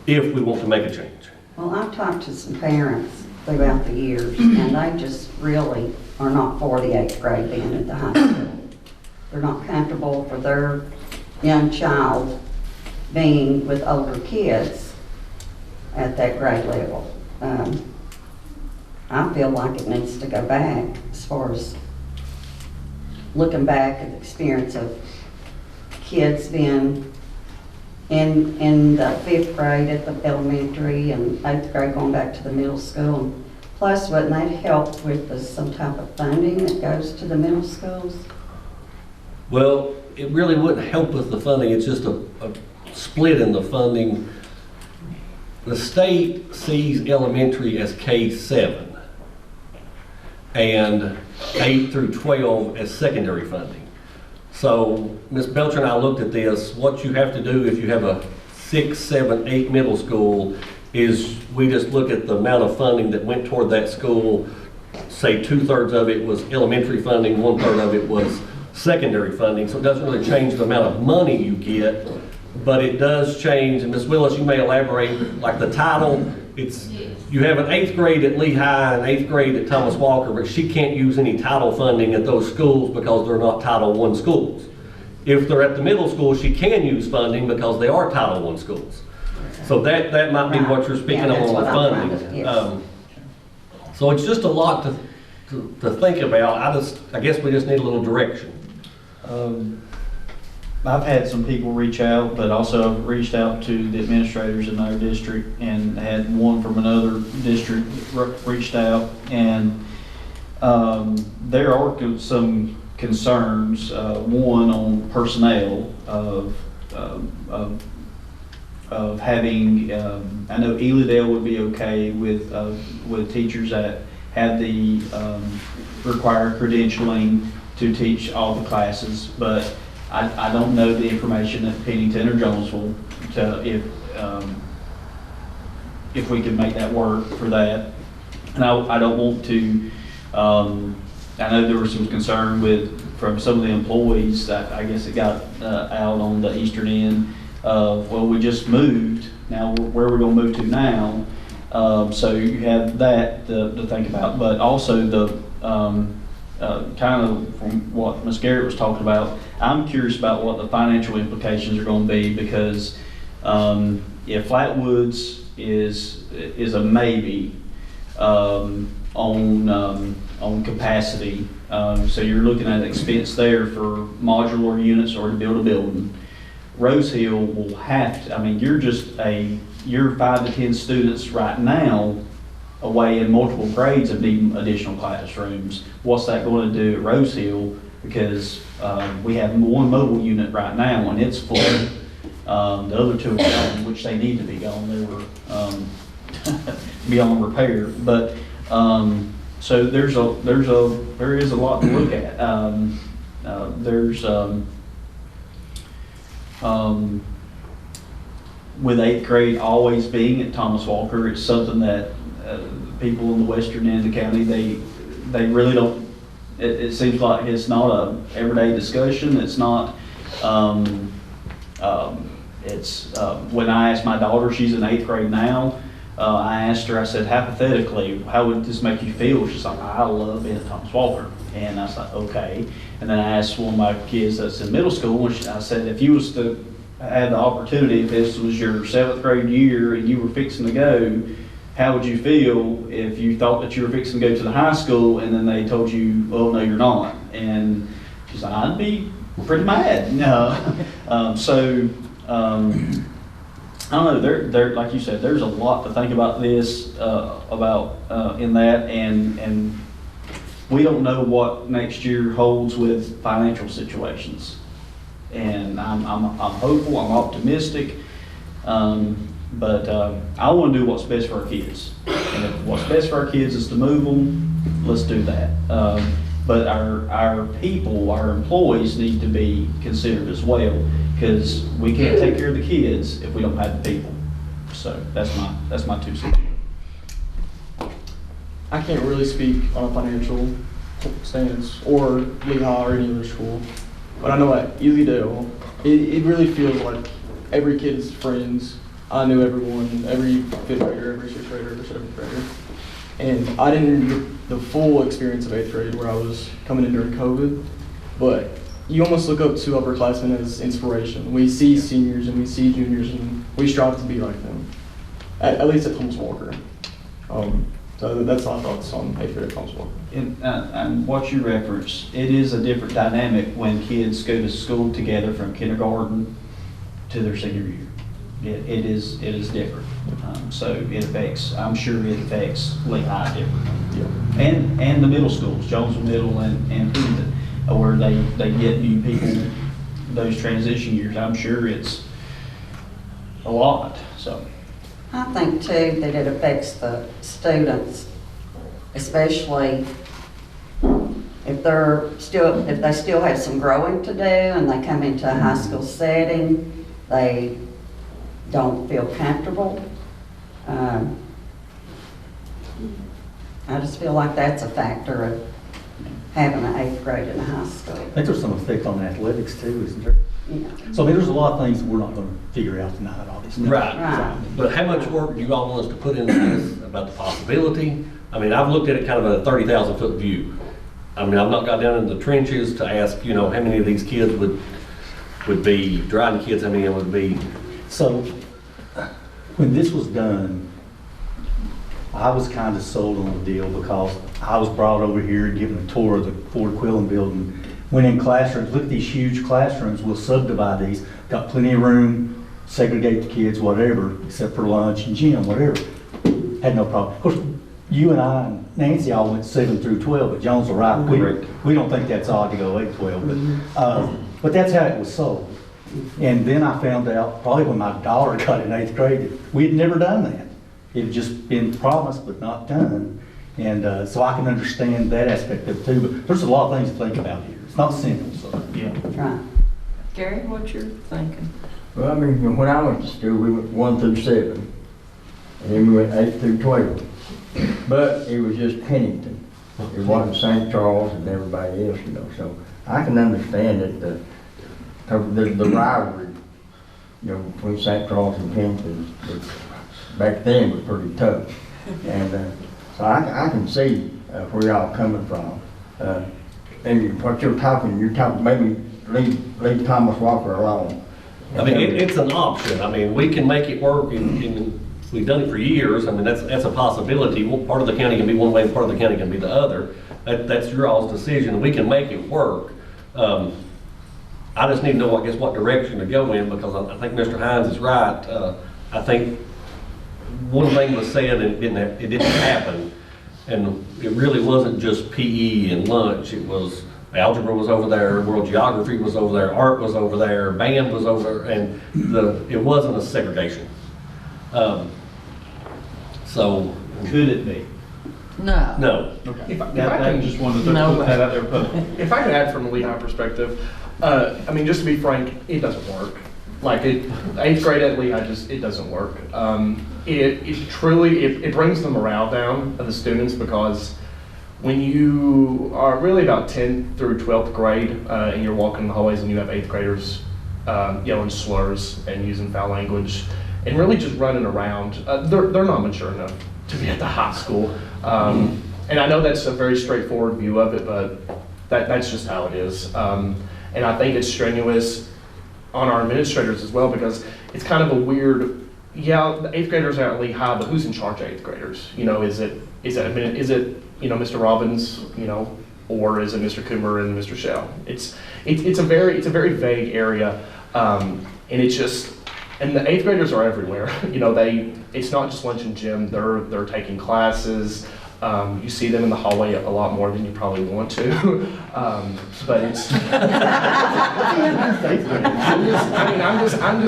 if we want to make a change. Well, I've talked to some parents throughout the years, and they just really are not for the 8th grade being at the high school. They're not comfortable for their young child being with older kids at that grade level. I feel like it needs to go back as far as looking back at the experience of kids being in the 5th grade at the elementary and 8th grade going back to the middle school. And plus, wouldn't that help with some type of funding that goes to the middle schools? Well, it really wouldn't help with the funding. It's just a split in the funding. The state sees elementary as K-7 and 8 through 12 as secondary funding. So Ms. Belcher and I looked at this. What you have to do if you have a 6, 7, 8 middle school is we just look at the amount of funding that went toward that school. Say 2/3 of it was elementary funding, 1/3 of it was secondary funding. So it doesn't really change the amount of money you get, but it does change. And Ms. Willis, you may elaborate, like the title, you have an 8th grade at Lehigh and 8th grade at Thomas Walker, but she can't use any title funding at those schools because they're not Title I schools. If they're at the middle school, she can use funding because they are Title I schools. So that might be what you're speaking on the funding. Yes. So it's just a lot to think about. I guess we just need a little direction. I've had some people reach out, but also I've reached out to the administrators in our district and had one from another district reached out, and there are some concerns. One on personnel of having. I know Elydale would be okay with teachers that have the required credentialing to teach all the classes, but I don't know the information at Pennington or Jonesville if we can make that work for that. And I don't want to, I know there was some concern from some of the employees that I guess it got out on the eastern end of, well, we just moved, now where are we going to move to now? So you have that to think about, but also the kind of from what Ms. Garrett was talking about, I'm curious about what the financial implications are going to be, because if Flatwoods is a maybe on capacity, so you're looking at expense there for modular units or to build a building. Rose Hill will have to, I mean, you're 5 to 10 students right now away in multiple grades of needing additional classrooms. What's that going to do at Rose Hill? Because we have one mobile unit right now and it's full. The other 2 are gone, which they need to be gone. They were beyond repair. But so there is a lot to look at. With 8th grade always being at Thomas Walker, it's something that people in the western end of the county, they really don't, it seems like it's not a everyday discussion. It's not, when I asked my daughter, she's in 8th grade now, I asked her, I said, hypothetically, how would this make you feel? She's like, I love being at Thomas Walker. And I was like, okay. And then I asked one of my kids that's in middle school, and I said, if you was to have the opportunity, if this was your 7th grade year and you were fixing to go, how would you feel if you thought that you were fixing to go to the high school and then they told you, well, no, you're not? And she's like, I'd be pretty mad. No. I don't know, there, like you said, there's a lot to think about this, in that, and we don't know what next year holds with financial situations. And I'm hopeful, I'm optimistic, but I want to do what's best for our kids. And if what's best for our kids is to move them, let's do that. But our people, our employees need to be considered as well, because we can't take care of the kids if we don't have the people. So that's my 2 cents. I can't really speak on a financial stance or Lehigh or any other school, but I know at Elydale, it really feels like every kid's friends. I knew everyone, every 5th grader, every 6th grader, every 7th grader. And I didn't get the full experience of 8th grade where I was coming in during COVID, but you almost look up to upperclassmen as inspiration. We see seniors and we see juniors and we strive to be like them, at least at Thomas Walker. So that's my thoughts on 8th grade at Thomas Walker. And what you reference, it is a different dynamic when kids go to school together from kindergarten to their senior year. It is different. So it affects, I'm sure it affects Lehigh differently. Yeah. And the middle schools, Jonesville Middle and Hendon, where they get new people, those transition years. I'm sure it's a lot, so. I think too that it affects the students, especially if they still have some growing to do and they come into a high school setting, they don't feel comfortable. I just feel like that's a factor of having an 8th grade in a high school. I think there's some effect on athletics too, isn't there? Yeah. So I mean, there's a lot of things that we're not going to figure out tonight, obviously. Right. But how much work do you all want us to put into this about the possibility? I mean, I've looked at it kind of at a 30,000-foot view. I mean, I've not got down in the trenches to ask, you know, how many of these kids would be driving kids, how many of them would be. So when this was done, I was kind of sold on the deal because I was brought over here and given a tour of the Ford Quillen building. Went in classrooms, look at these huge classrooms, we'll subdivide these, got plenty of room, segregate the kids, whatever, except for lunch and gym, whatever. Had no problem. Of course, you and I and Nancy all went 7 through 12, but Jones was right. We don't think that's odd to go 8, 12, but that's how it was sold. And then I found out, probably when my daughter got in 8th grade, that we had never done that. It had just been promised but not done. And so I can understand that aspect of it too, but there's a lot of things to think about here. It's not simple, so. Yeah. Right. Gary, what you're thinking? Well, I mean, when I went to school, we went 1 through 7, and then we went 8 through 12. But it was just Pennington. It wasn't St. Charles and everybody else, you know. So I can understand that the rivalry, you know, between St. Charles and Pennington, back then was pretty tough. And so I can see where y'all coming from. And what you're talking maybe leave Thomas Walker alone. I mean, it's an option. I mean, we can make it work, and we've done it for years. I mean, that's a possibility. Well, part of the county can be one way, and part of the county can be the other. That's your all's decision. We can make it work. I just need to know, I guess, what direction to go in, because I think Mr. Hines is right. I think one thing was said and it didn't happen. And it really wasn't just PE and lunch. It was algebra was over there, world geography was over there, art was over there, band was over there, and it wasn't a segregation. So could it be? No. No. If Okay. I can just wanted to put that out there, but if I could add from a Lehigh perspective, I mean, just to be frank, it doesn't work. Like 8th grade at Lehigh, it doesn't work. It truly brings the morale down of the students, because when you are really about 10th through 12th grade and you're walking in the hallways and you have 8th graders yelling slurs and using foul language and really just running around, they're not mature enough to be at the high school. And I know that's a very straightforward view of it, but that's just how it is. And I think it's strenuous on our administrators as well, because it's kind of a weird, yeah, the 8th graders are at Lehigh, but who's in charge of 8th graders? You know, is it you know, Mr. Robbins, you know, or is it Mr. Coomer and Mr. Shell? It's a very vague area, and it's just, And the 8th graders are everywhere. You know, it's not just lunch and gym. They're taking classes. You see them in the hallway a lot more than you probably want to. But it's. I'm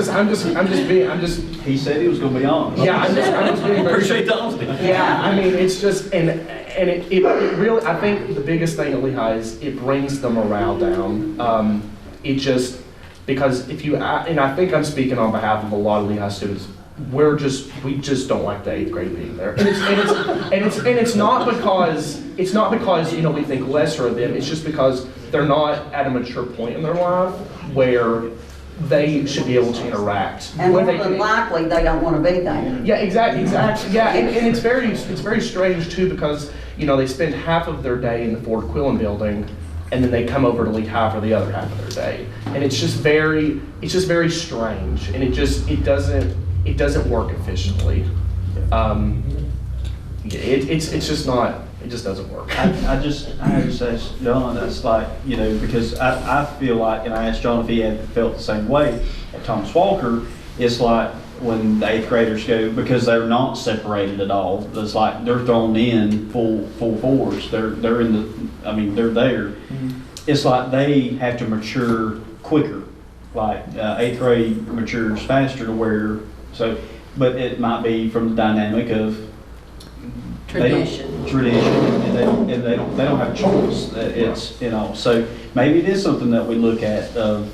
just. He said he was going to be on. Yeah, I'm just being very. Appreciate the honesty. Yeah, I mean, it's just, and it really, I think the biggest thing at Lehigh is it brings the morale down. It just, because if you, and I think I'm speaking on behalf of a lot of Lehigh students, we just don't like the 8th grade being there. And it's not because, you know, we think lesser of them, it's just because they're not at a mature point in their life where they should be able to interact. And more than likely, they don't want to be there. Yeah, exactly. Yeah, and it's very strange too, because, you know, they spend half of their day in the Ford Quillen building, and then they come over to Lehigh for the other half of their day. And it's just very strange, and it doesn't work efficiently. It's just not. It just doesn't work. I just asked John, that's like, you know, because I feel like, and I asked John if he had felt the same way at Thomas Walker, it's like when the 8th graders go, because they're not separated at all, it's like they're thrown in full force. They're in the, I mean, they're there. Mm-hmm. It's like they have to mature quicker. Like 8th grade matures faster to where, so, but it might be from the dynamic of tradition, and they don't have a choice. It's, you know, so maybe it is something that we look at of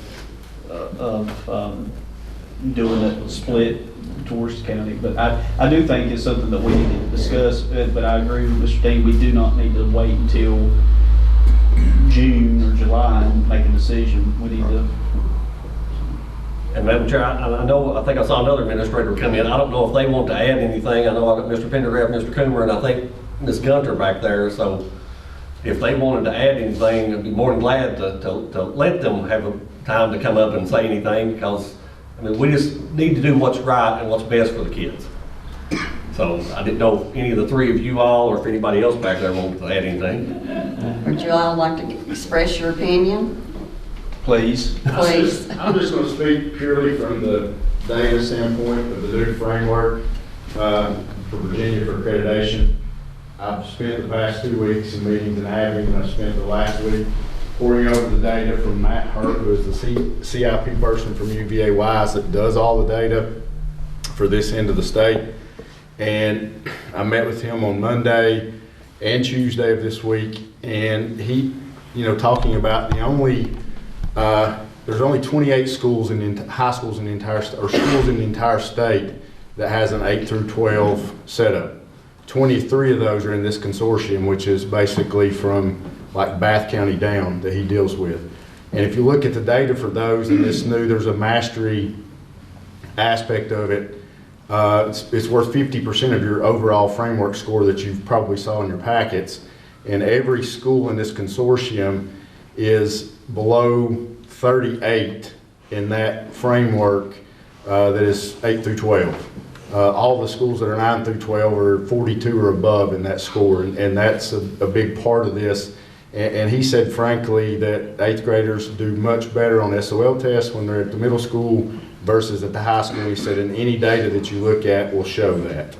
doing it split towards the county. But I do think it's something that we need to discuss. But I agree with Mr. Dean, we do not need to wait until June or July and make a decision. We need to. And Madam Chair, I think I saw another administrator come in. I don't know if they want to add anything. I know I got Mr. Pendergraft, Mr. Coomer, and I think Ms. Gunter back there. So if they wanted to add anything, I'd be more than glad to let them have a time to come up and say anything, because I mean, we just need to do what's right and what's best for the kids. So I didn't know if any of the three of you all, or if anybody else back there wanted to add anything. Would you all like to express your opinion? Please. Please. I'm just going to speak purely from the data standpoint of the new framework for Virginia for accreditation. I've spent the past 2 weeks in meetings and having, and I've spent the last week pouring over the data from Matt Hurt, who is the CIP person from UVA-Wise that does all the data for this end of the state. And I met with him on Monday and Tuesday of this week, and he, you know, talking about there's only 28 schools in high schools in the entire schools in the entire state that has an 8 through 12 setup. 23 of those are in this consortium, which is basically from like Bath County down that he deals with. And if you look at the data for those in this new, there's a mastery aspect of it. It's worth 50% of your overall framework score that you probably saw in your packets. And every school in this consortium is below 38 in that framework that is 8 through 12. All the schools that are 9 through 12 are 42 or above in that score, and that's a big part of this. And he said, frankly, that 8th graders do much better on SOL tests when they're at the middle school versus at the high school. He said, and any data that you look at will show that.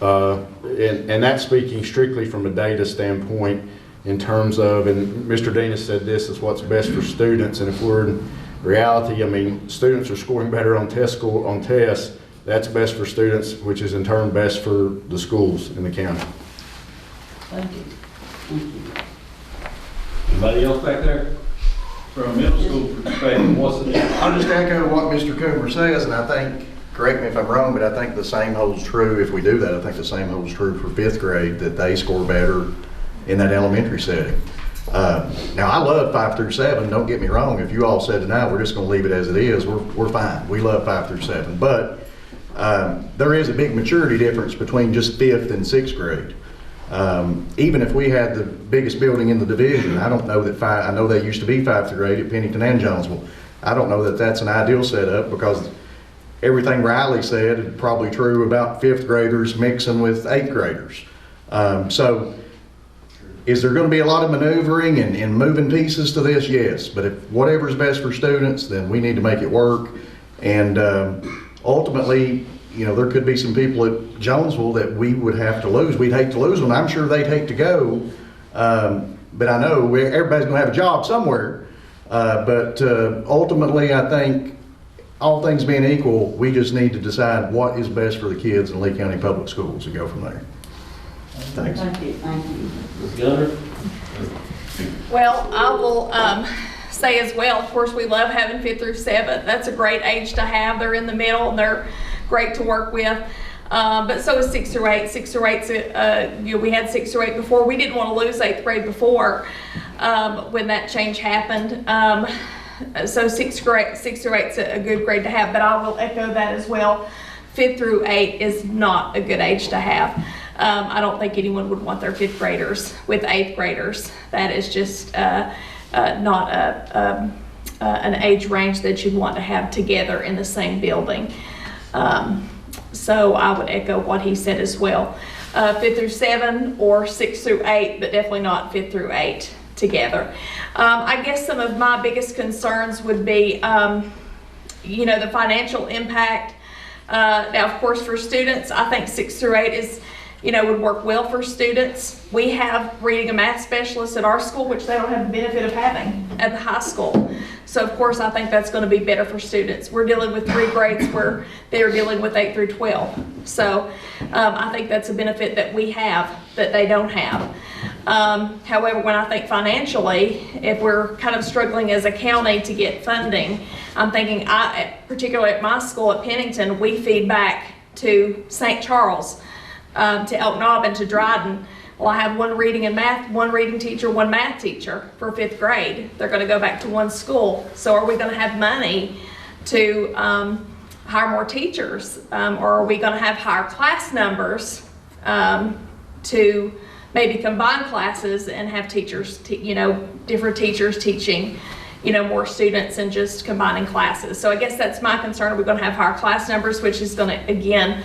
And that's speaking strictly from a data standpoint in terms of, and Mr. Dean has said this is what's best for students, and if we're in reality, I mean, students are scoring better on tests, that's best for students, which is in turn best for the schools in the county. Thank you. Thank you. Anybody else back there? From a middle school perspective, what's the difference? I'll just echo what Mr. Coomer says, and I think, correct me if I'm wrong, but I think the same holds true if we do that. I think the same holds true for 5th grade, that they score better in that elementary setting. Now, I love 5 through 7, don't get me wrong. If you all said tonight we're just going to leave it as it is, we're fine. We love 5 through 7. But there is a big maturity difference between just 5th and 6th grade. Even if we had the biggest building in the division, I don't know that I know they used to be 5th grade at Pennington and Jonesville. I don't know that that's an ideal setup, because everything Riley said is probably true about 5th graders mixing with 8th graders. So is there going to be a lot of maneuvering and moving pieces to this? Yes, but if whatever's best for students, then we need to make it work. And ultimately, you know, there could be some people at Jonesville that we would have to lose. We'd hate to lose them. I'm sure they'd hate to go. But I know everybody's going to have a job somewhere. But ultimately, I think all things being equal, we just need to decide what is best for the kids in Lee County Public Schools and go from there. Thanks. Thank you, thank you. Ms. Gunner? Well, I will say as well, of course, we love having 5th through 7th. That's a great age to have. They're in the middle and they're great to work with. But so is 6th through 8. 6th through 8's, you know, we had 6th through 8 before. We didn't want to lose 8th grade before when that change happened. So 6th through 8's a good grade to have, but I will echo that as well. 5th through 8 is not a good age to have. I don't think anyone would want their 5th graders with 8th graders. That is just not an age range that you'd want to have together in the same building. So I would echo what he said as well. 5th through 7 or 6th through 8, but definitely not 5th through 8 together. I guess some of my biggest concerns would be, you know, the financial impact. Now, of course, for students, I think 6th through 8 is, you know, would work well for students. We have reading and math specialists at our school, which they don't have the benefit of having at the high school. So, of course, I think that's going to be better for students. We're dealing with 3 grades where they're dealing with 8 through 12. So, I think that's a benefit that we have that they don't have. However, when I think financially, if we're kind of struggling as a county to get funding, I'm thinking, particularly at my school at Pennington, we feed back to St. Charles, to Elk Knob, and to Dryden. Well, I have one reading and math, one reading teacher, one math teacher for 5th grade. They're going to go back to one school. So are we going to have money to hire more teachers? Or are we going to have higher class numbers to maybe combine classes and have teachers, you know, different teachers teaching, you know, more students and just combining classes? So I guess that's my concern. Are we going to have higher class numbers, which is going to, again,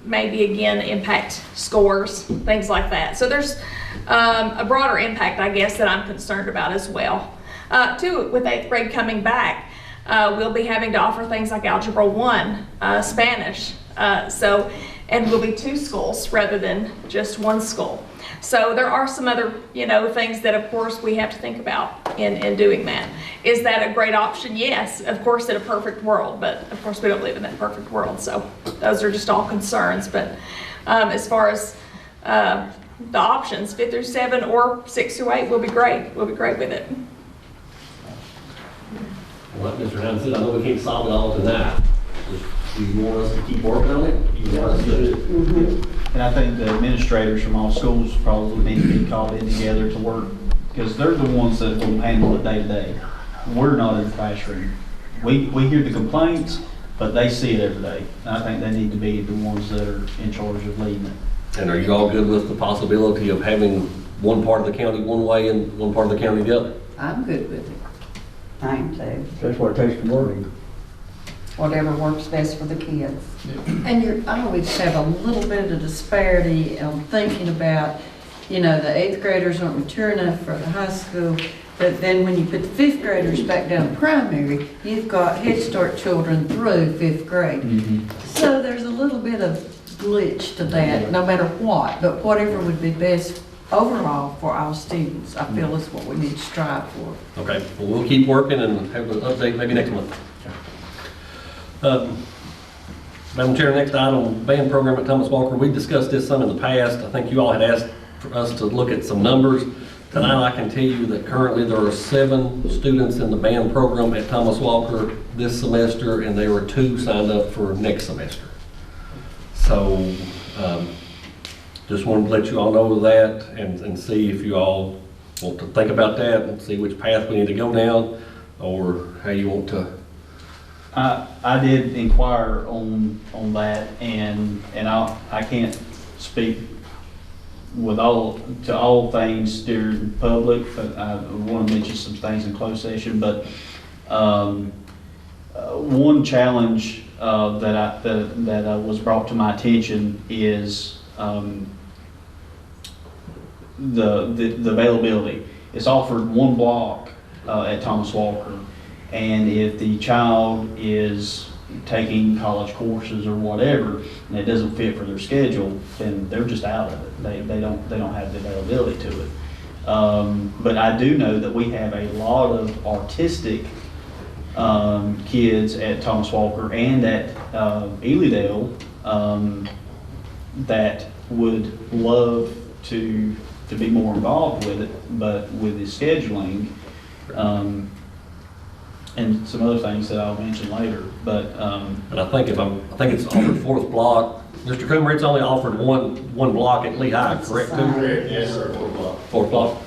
maybe again impact scores, things like that. So there's a broader impact, I guess, that I'm concerned about as well. Too, with 8th grade coming back, we'll be having to offer things like Algebra 1, Spanish. And we'll be 2 schools rather than just 1 school. So there are some other, you know, things that of course we have to think about in doing that. Is that a great option? Yes, of course, in a perfect world, but of course we don't live in that perfect world. So those are just all concerns. But as far as the options, 5th through 7 or 6 through 8 will be great. We'll be great with it. Well, like Mr. Hines said, I know we can't solve it all tonight. Do you want us to keep working on it? Do you want us to And I think the administrators from all schools probably need to be called in together to work, because they're the ones that will handle it day to day. We're not in the classroom. We hear the complaints, but they see it every day. And I think they need to be the ones that are in charge of leading it. And are you all good with the possibility of having one part of the county one way and one part of the county the other? I'm good with it. I am too. That's what it takes to work. Whatever works best for the kids. And I always have a little bit of disparity on thinking about, you know, the 8th graders aren't mature enough for the high school, but then when you put the 5th graders back down primary, you've got Head Start children through 5th grade. So there's a little bit of glitch to that, no matter what, but whatever would be best overall for our students, I feel is what we need to strive for. Okay, well, we'll keep working and have an update maybe next month. Madam Chair, next item, band program at Thomas Walker. We discussed this some in the past. I think you all had asked for us to look at some numbers. Tonight I can tell you that currently there are 7 students in the band program at Thomas Walker this semester, and there were 2 signed up for next semester. So just wanted to let you all know that and see if you all want to think about that and see which path we need to go down or how you want to. I did inquire on that, and I can't speak with all things during public, but I want to mention some things in closed session. But one challenge that was brought to my attention is the availability. It's offered 1 block at Thomas Walker. And if the child is taking college courses or whatever, and it doesn't fit for their schedule, then they're just out of it. They don't have the availability to it. But I do know that we have a lot of artistic kids at Thomas Walker and at Elydale that would love to be more involved with it, but with the scheduling and some other things that I'll mention later. But and I think it's on the fourth block. Mr. Coomer, it's only offered one block at Lehigh, correct? Yes, sir. Fourth block.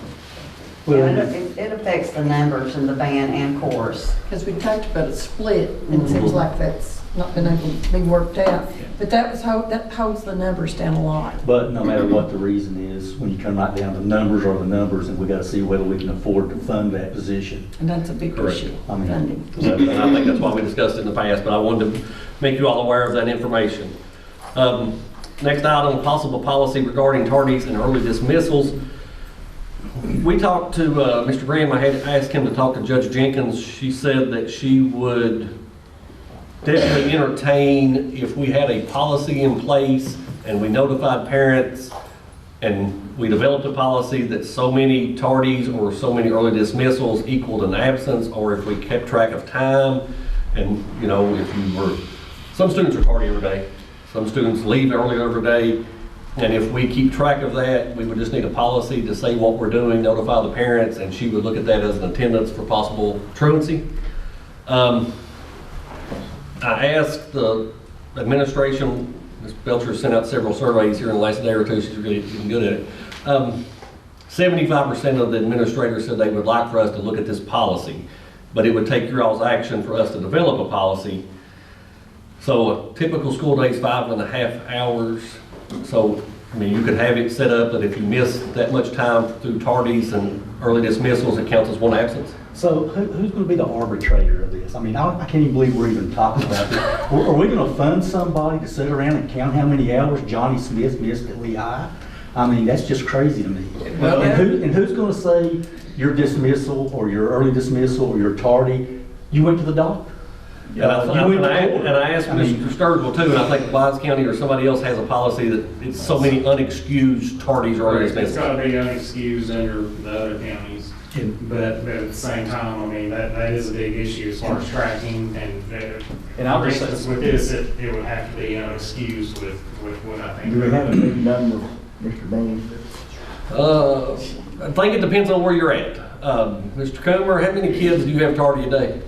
Yeah, it affects the numbers in the band and chorus. Because we talked about a split, and it seems like that's not been able to be worked out. But that holds the numbers down a lot. But no matter what the reason is, when you come right down to numbers are the numbers, and we got to see whether we can afford to fund that position. And that's a big Correct. issue, I mean, funding. And I think that's why we discussed it in the past, but I wanted to make you all aware of that information. Next item, possible policy regarding tardies and early dismissals. We talked to Mr. Graham. I had asked him to talk to Judge Jenkins. She said that she would definitely entertain if we had a policy in place and we notified parents and we developed a policy that so many tardies or so many early dismissals equaled an absence, or if we kept track of time. And you know, if you were, some students are tardy every day, some students leave early every day, and if we keep track of that, we would just need a policy to say what we're doing, notify the parents, and she would look at that as an attendance for possible truancy. I asked the administration, Ms. Belcher sent out several surveys here in the last day or two, she's really getting good at it. 75% of the administrators said they would like for us to look at this policy, but it would take your all's action for us to develop a policy. So a typical school day is 5.5 hours. So, I mean, you could have it set up that if you miss that much time through tardies and early dismissals, it counts as one absence. so who's going to be the arbitrator of this? I mean, I can't even believe we're even talking about this. Are we going to fund somebody to sit around and count how many hours Johnny Smith missed at Lehigh? I mean, that's just crazy to me. And who's going to say your dismissal or your early dismissal or your tardy, you went to the doctor? And I asked Mr. Sturgill too, and I think Wise County or somebody else has a policy that it's so many unexcused tardies or early It's dismissals. got to be unexcused under the other counties. But at the same time, I mean, that is a big issue as far as tracking and I'll for just instance, with this, it would have to be unexcused with what I think. Do we have a big number, Mr. Dean? I think it depends on where you're at. Mr. Comer, how many kids do you have tardy a day?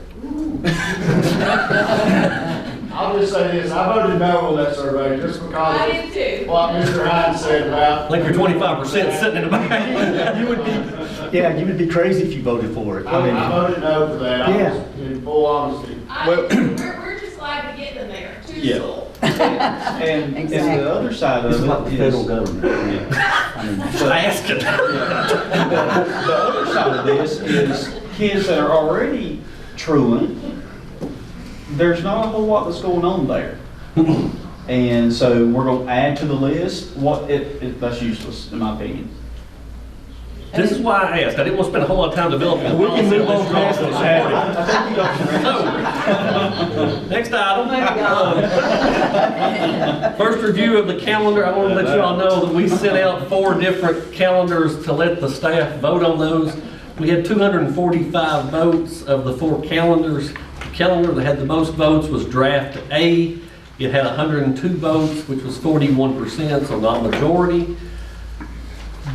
I'll just say this, I voted no on that survey just because I did too. what Mr. Hines said about. I think you're 25% sitting in the back. You would be crazy if you voted for it. I voted no for that, Yeah. I was in full honesty. We're just glad to get them there to Yeah. school. And the other side of It's like the it federal is, government. I mean, Ask it. the other side of this is kids that are already truant. There's not a whole lot that's going on there. And so we're going to add to the list. That's useless, in my opinion. This is why I asked. I didn't want to spend a whole lot of time developing a We can policy. move on past this. So, next item. First review of the calendar. I want to let you all know that we sent out 4 different calendars to let the staff vote on those. We had 245 votes of the 4 calendars. The calendar that had the most votes was draft A. It had 102 votes, which was 41%, so not majority.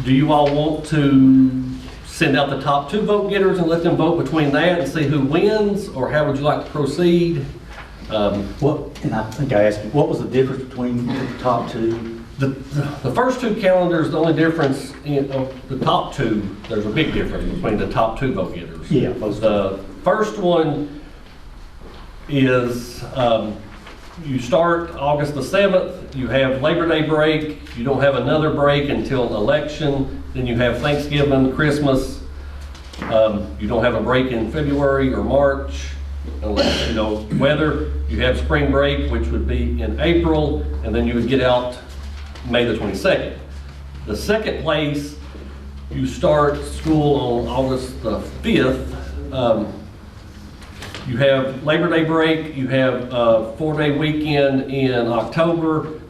Do you all want to send out the top 2 vote getters and let them vote between that and see who wins, or how would you like to proceed? And I think I asked you, what was the difference between the top 2? The first 2 calendars, the only difference in the top 2, there's a big difference between the top 2 vote getters. Yeah. The first one is you start August the 7th, you have Labor Day break, you don't have another break until election, then you have Thanksgiving, Christmas, you don't have a break in February or March, unless, you know, weather. You have spring break, which would be in April, and then you would get out May the 22nd. The second place, you start school on August the 5th. You have Labor Day break, you have a 4-day weekend in October,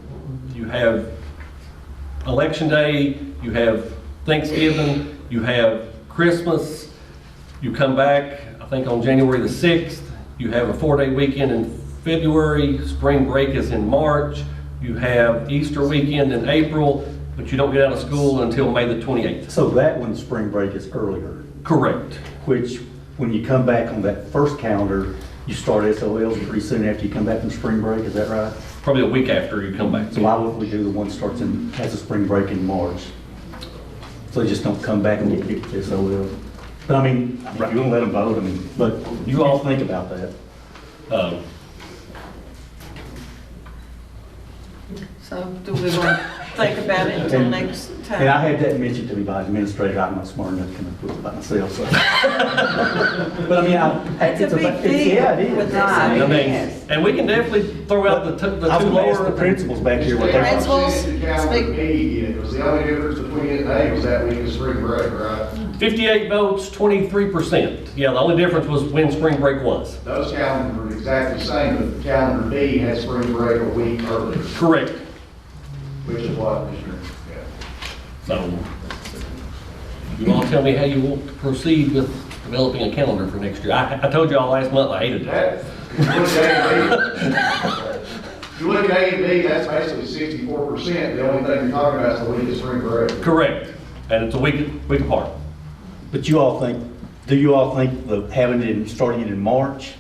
you have Election Day, you have Thanksgiving, you have Christmas, you come back, I think on January the 6th, you have a 4-day weekend in February, spring break is in March, you have Easter weekend in April, but you don't get out of school until May the 28th. So that one, spring break is earlier. Correct. Which, when you come back on that first calendar, you start SOLs pretty soon after you come back from spring break, is that right? Probably a week after you come back. So why wouldn't we do the one that starts in, has a spring break in March? So they just don't come back and get to SOL. But I mean, you're gonna let them vote, I mean, but you all think about that. So do we want to think about it until next time? And I had that mentioned to me by the administrator. I'm not smart enough to come up with it by myself, so. But I mean, It's a big deal. Yeah, it is. With I mean, and we can definitely throw out the two I was gonna ask lower. the principals back here what they thought. Principals, Calendar B, it was the only difference between it and A was that week of spring break, right? 58 votes, 23%. Yeah, the only difference was when spring break was. Those calendars were exactly the same, but calendar B had spring break a week earlier, Correct. which is what this year. So, you all tell me how you want to proceed with developing a calendar for next year. I told you all last month I hated it. If you look at A and B, that's basically 64%. The only thing you're talking about is the week of spring break. Correct. And it's a week apart. But you all think, do you all think the having it, starting it in March,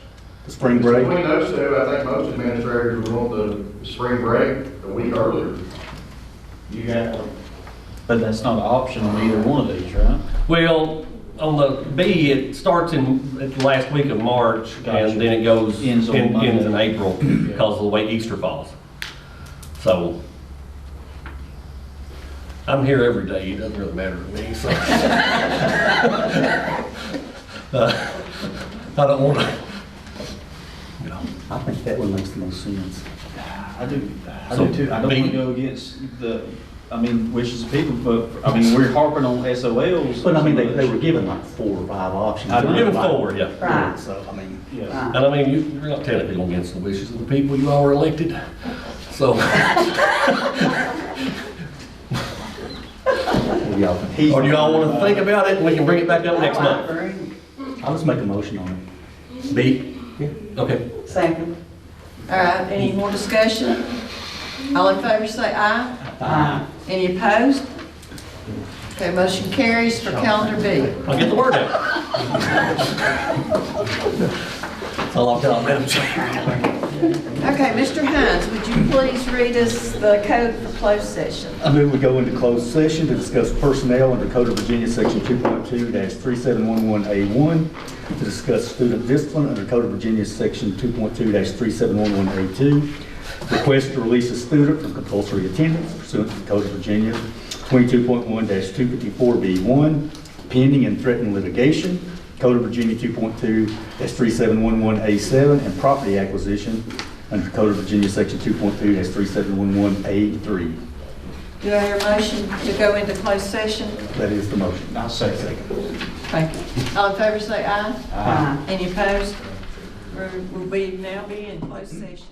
the spring break? Between those two, I think most administrators would want the spring break a week earlier. You got one. But that's not an option on either one of these, right? Well, on the B, it starts at the last week of March, and then it goes, ends in April because of the way Easter falls. So, I'm here every day, it doesn't really matter to me, so. I don't want to, you know. I think that one makes the most sense. I do too. I don't want to go against the, wishes of people, but, we're harping on SOLs. But I mean, they were given like 4 or 5 options. I were given 4, yeah. Right. So, I mean, Yeah. Right. And I mean, you're not technically going against the wishes of the people you all were elected, so. Or do y'all want to think about it and we can bring it back up next month? I'll just make a motion on it. B? Okay. Second. All right, any more discussion? All in favor say aye. Aye. Any opposed? Okay, motion carries for calendar B. I'll get the word out. That's all I've got, Madam Chair. Okay, Mr. Hines, would you please read us the code for closed session? I move we go into closed session to discuss personnel under Code of Virginia, Section 2.2-3711A1, to discuss student discipline under Code of Virginia, Section 2.2-3711A2, request to release a student from compulsory attendance pursuant to the Code of Virginia, 22.1-254B1, pending and threatened litigation, Code of Virginia 2.2-3711A7, and property acquisition under Code of Virginia, Section 2.2-3711A3. Do I hear a motion to go into closed session? That is the motion. I'll say second. Thank you. All in favor say aye. Aye. Any opposed? We'll now be in closed session.